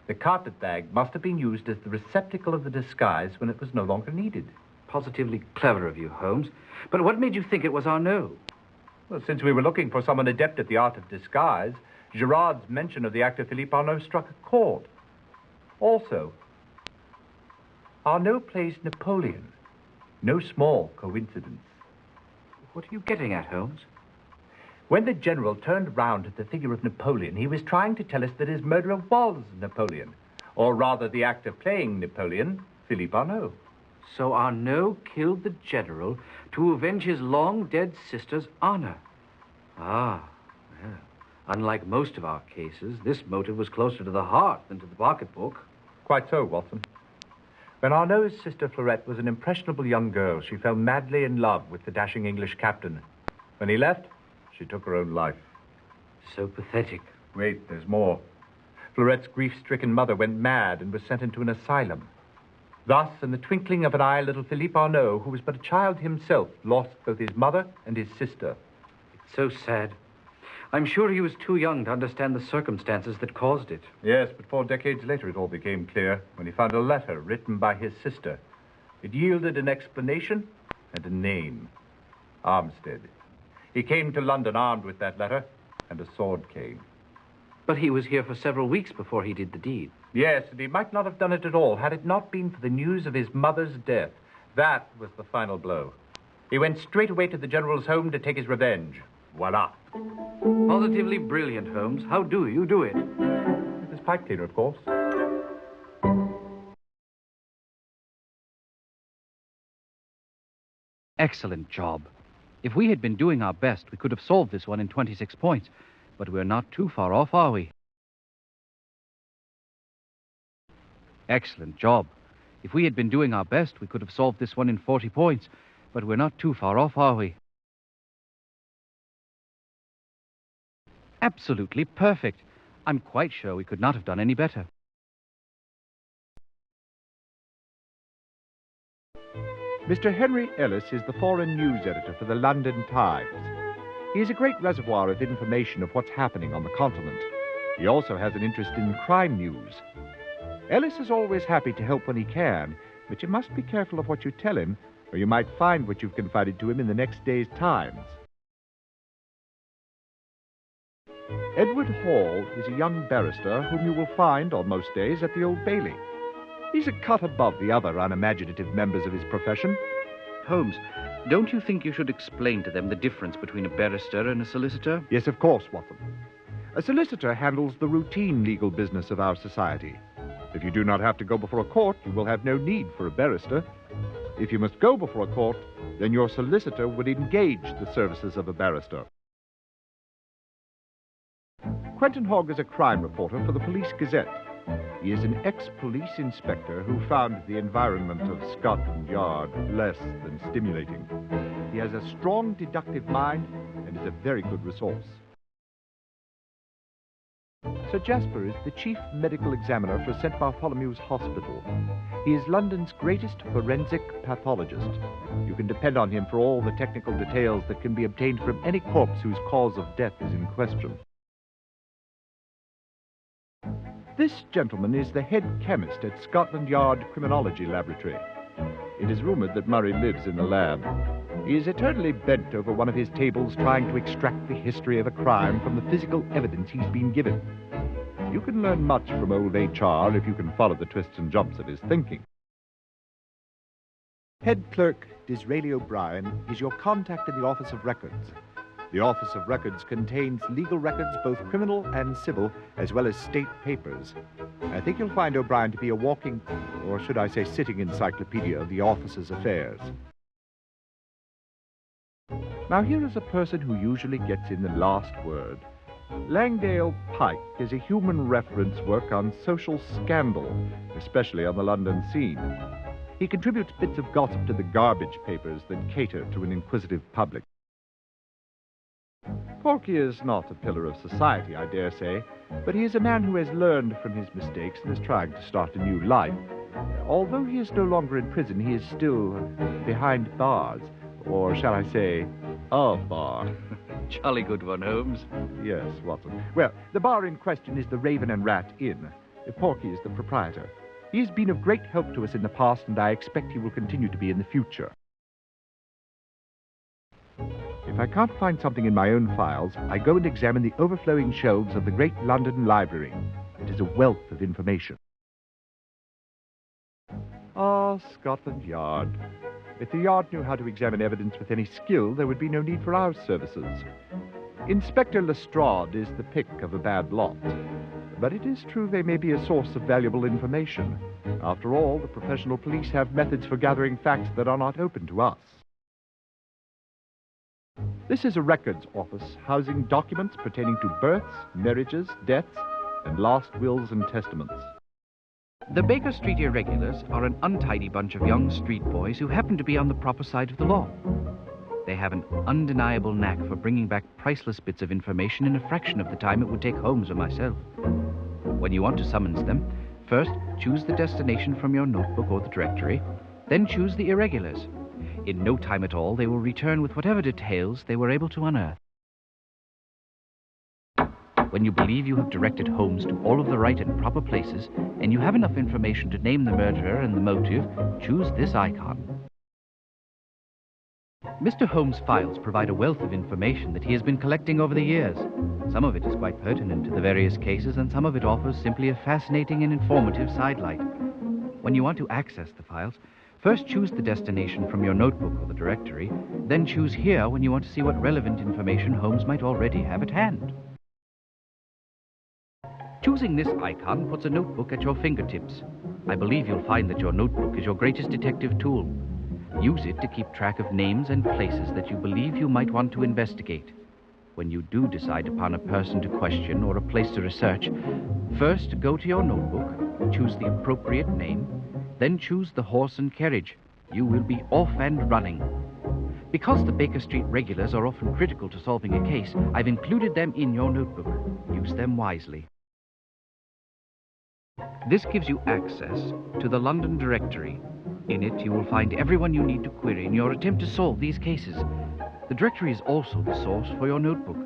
The carpet bag must have been used as the receptacle of the disguise when it was no longer needed. Positively clever of you, Holmes. But what made you think it was Arnaud? Well, since we were looking for someone adept at the art of disguise, Gerard's mention of the actor Philippe Arnaud struck a chord. Also, Arnaud plays Napoleon. No small coincidence. What are you getting at, Holmes? When the general turned round at the figure of Napoleon, he was trying to tell us that his murderer was Napoleon. Or rather, the actor playing Napoleon, Philippe Arnaud. So Arnaud killed the general to avenge his long-dead sister's honor. Ah, well, unlike most of our cases, this motive was closer to the heart than to the pocketbook. Quite so, Watson. When Arnaud's sister Fleurette was an impressionable young girl, she fell madly in love with the dashing English captain. When he left, she took her own life. So pathetic. Wait, there's more. Fleurette's grief-stricken mother went mad and was sent into an asylum. Thus, in the twinkling of an eye, little Philippe Arnaud, who was but a child himself, lost both his mother and his sister. It's so sad. I'm sure he was too young to understand the circumstances that caused it. Yes, but 4 decades later it all became clear when he found a letter written by his sister. It yielded an explanation and a name. Armstead. He came to London armed with that letter and a sword cane. But he was here for several weeks before he did the deed. Yes, and he might not have done it at all had it not been for the news of his mother's death. That was the final blow. He went straight away to the general's home to take his revenge. Voila. Positively brilliant, Holmes. How do you do it? With his pipe cleaner, of course. Excellent job. If we had been doing our best, we could have solved this one in 26 points. But we're not too far off, are we? Excellent job. If we had been doing our best, we could have solved this one in 40 points. But we're not too far off, are we? Absolutely perfect. I'm quite sure we could not have done any better. Mr. Henry Ellis is the foreign news editor for the London Times. He is a great reservoir of information of what's happening on the continent. He also has an interest in crime news. Ellis is always happy to help when he can, but you must be careful of what you tell him, or you might find what you've confided to him in the next day's Times. Edward Hall is a young barrister whom you will find on most days at the Old Bailey. He's a cut above the other unimaginative members of his profession. Holmes, don't you think you should explain to them the difference between a barrister and a solicitor? Yes, of course, Watson. A solicitor handles the routine legal business of our society. If you do not have to go before a court, you will have no need for a barrister. If you must go before a court, then your solicitor would engage the services of a barrister. Quentin Hogg is a crime reporter for the Police Gazette. He is an ex-police inspector who found the environment of Scotland Yard less than stimulating. He has a strong deductive mind and is a very good resource. Sir Jasper is the chief medical examiner for St. Bartholomew's Hospital. He is London's greatest forensic pathologist. You can depend on him for all the technical details that can be obtained from any corpse whose cause of death is in question. This gentleman is the head chemist at Scotland Yard Criminology Laboratory. It is rumored that Murray lives in the lab. He is eternally bent over one of his tables trying to extract the history of a crime from the physical evidence he's been given. You can learn much from old HR if you can follow the twists and jumps of his thinking. Head clerk Disraeli O'Brien is your contact in the Office of Records. The Office of Records contains legal records, both criminal and civil, as well as state papers. I think you'll find O'Brien to be a walking, or should I say sitting, encyclopedia of the office's affairs. Now here is a person who usually gets in the last word. Langdale Pike is a human reference work on social scandal, especially on the London scene. He contributes bits of gossip to the garbage papers that cater to an inquisitive public. Porky is not a pillar of society, I dare say, but he is a man who has learned from his mistakes and is trying to start a new life. Although he is no longer in prison, he is still behind bars, or shall I say, a bar. Jolly good one, Holmes. Yes, Watson. Well, the bar in question is the Raven and Rat Inn. Porky is the proprietor. He has been of great help to us in the past, and I expect he will continue to be in the future. If I can't find something in my own files, I go and examine the overflowing shelves of the great London Library. It is a wealth of information. Ah, Scotland Yard. If the Yard knew how to examine evidence with any skill, there would be no need for our services. Inspector Lestrade is the pick of a bad lot. But it is true they may be a source of valuable information. After all, the professional police have methods for gathering facts that are not open to us. This is a records office housing documents pertaining to births, marriages, deaths, and last wills and testaments. The Baker Street Irregulars are an untidy bunch of young street boys who happen to be on the proper side of the law. They have an undeniable knack for bringing back priceless bits of information in a fraction of the time it would take Holmes or myself. When you want to summons them, first choose the destination from your notebook or the directory, then choose the irregulars. In no time at all, they will return with whatever details they were able to unearth. When you believe you have directed Holmes to all of the right and proper places, and you have enough information to name the murderer and the motive, choose this icon. Mr. Holmes' files provide a wealth of information that he has been collecting over the years. Some of it is quite pertinent to the various cases, and some of it offers simply a fascinating and informative sidelight. When you want to access the files, first choose the destination from your notebook or the directory, then choose here when you want to see what relevant information Holmes might already have at hand. Choosing this icon puts a notebook at your fingertips. I believe you'll find that your notebook is your greatest detective tool. Use it to keep track of names and places that you believe you might want to investigate. When you do decide upon a person to question or a place to research, first go to your notebook, choose the appropriate name, then choose the horse and carriage. You will be off and running. Because the Baker Street regulars are often critical to solving a case, I've included them in your notebook. Use them wisely. This gives you access to the London directory. In it, you will find everyone you need to query in your attempt to solve these cases. The directory is also the source for your notebook.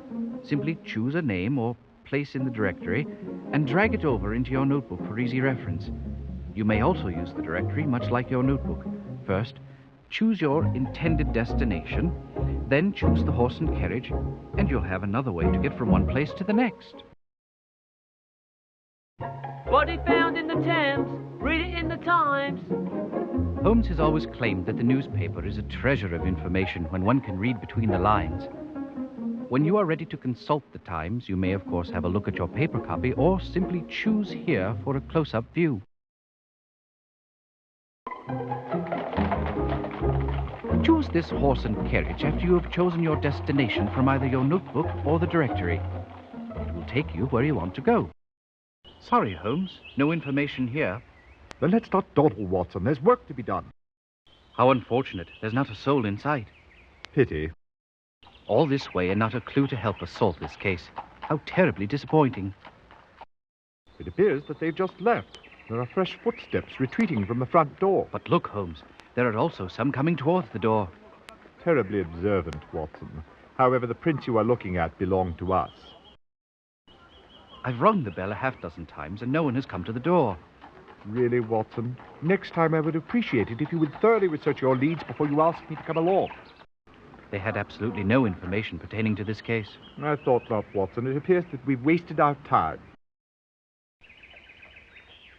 Simply choose a name or place in the directory and drag it over into your notebook for easy reference. You may also use the directory much like your notebook. First, choose your intended destination, then choose the horse and carriage, and you'll have another way to get from one place to the next. What he found in the Thames, read it in the Times. Holmes has always claimed that the newspaper is a treasure of information when one can read between the lines. When you are ready to consult the Times, you may of course have a look at your paper copy or simply choose here for a close-up view. Choose this horse and carriage after you have chosen your destination from either your notebook or the directory. It will take you where you want to go. Sorry, Holmes. No information here. Then let's not dawdle, Watson. There's work to be done. How unfortunate. There's not a soul in sight. Pity. All this way and not a clue to help us solve this case. How terribly disappointing. It appears that they've just left. There are fresh footsteps retreating from the front door. But look, Holmes. There are also some coming towards the door. Terribly observant, Watson. However, the prints you are looking at belong to us. I've rung the bell a half-dozen times and no one has come to the door. Really, Watson? Next time I would appreciate it if you would thoroughly research your leads before you ask me to come along. They had absolutely no information pertaining to this case. I thought not, Watson. It appears that we've wasted our time.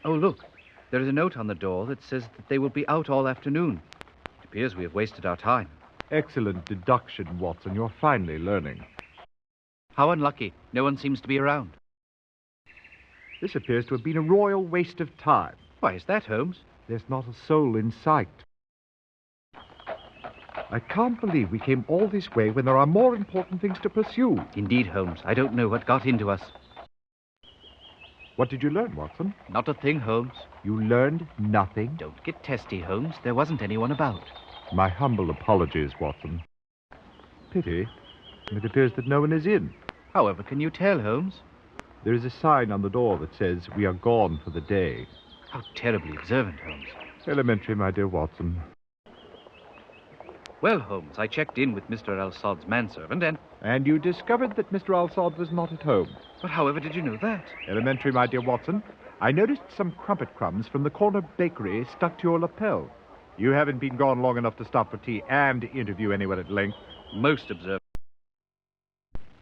Oh, look. There is a note on the door that says that they will be out all afternoon. It appears we have wasted our time. Excellent deduction, Watson. You're finally learning. How unlucky. No one seems to be around. This appears to have been a royal waste of time. Why is that, Holmes? There's not a soul in sight. I can't believe we came all this way when there are more important things to pursue. Indeed, Holmes. I don't know what got into us. What did you learn, Watson? Not a thing, Holmes. You learned nothing? Don't get testy, Holmes. There wasn't anyone about. My humble apologies, Watson. Pity. It appears that no one is in. However can you tell, Holmes? There is a sign on the door that says, "We are gone for the day." How terribly observant, Holmes. Elementary, my dear Watson. Well, Holmes, I checked in with Mr. Al-Sad's manservant and... And you discovered that Mr. Al-Sad was not at home. But however did you know that? Elementary, my dear Watson. I noticed some crumpet crumbs from the corner bakery stuck to your lapel. You haven't been gone long enough to stop for tea and interview anyone at length. Most observant.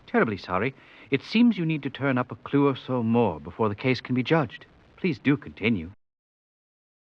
Terribly sorry. It seems you need to turn up a clue or so more before the case can be judged. Please do continue.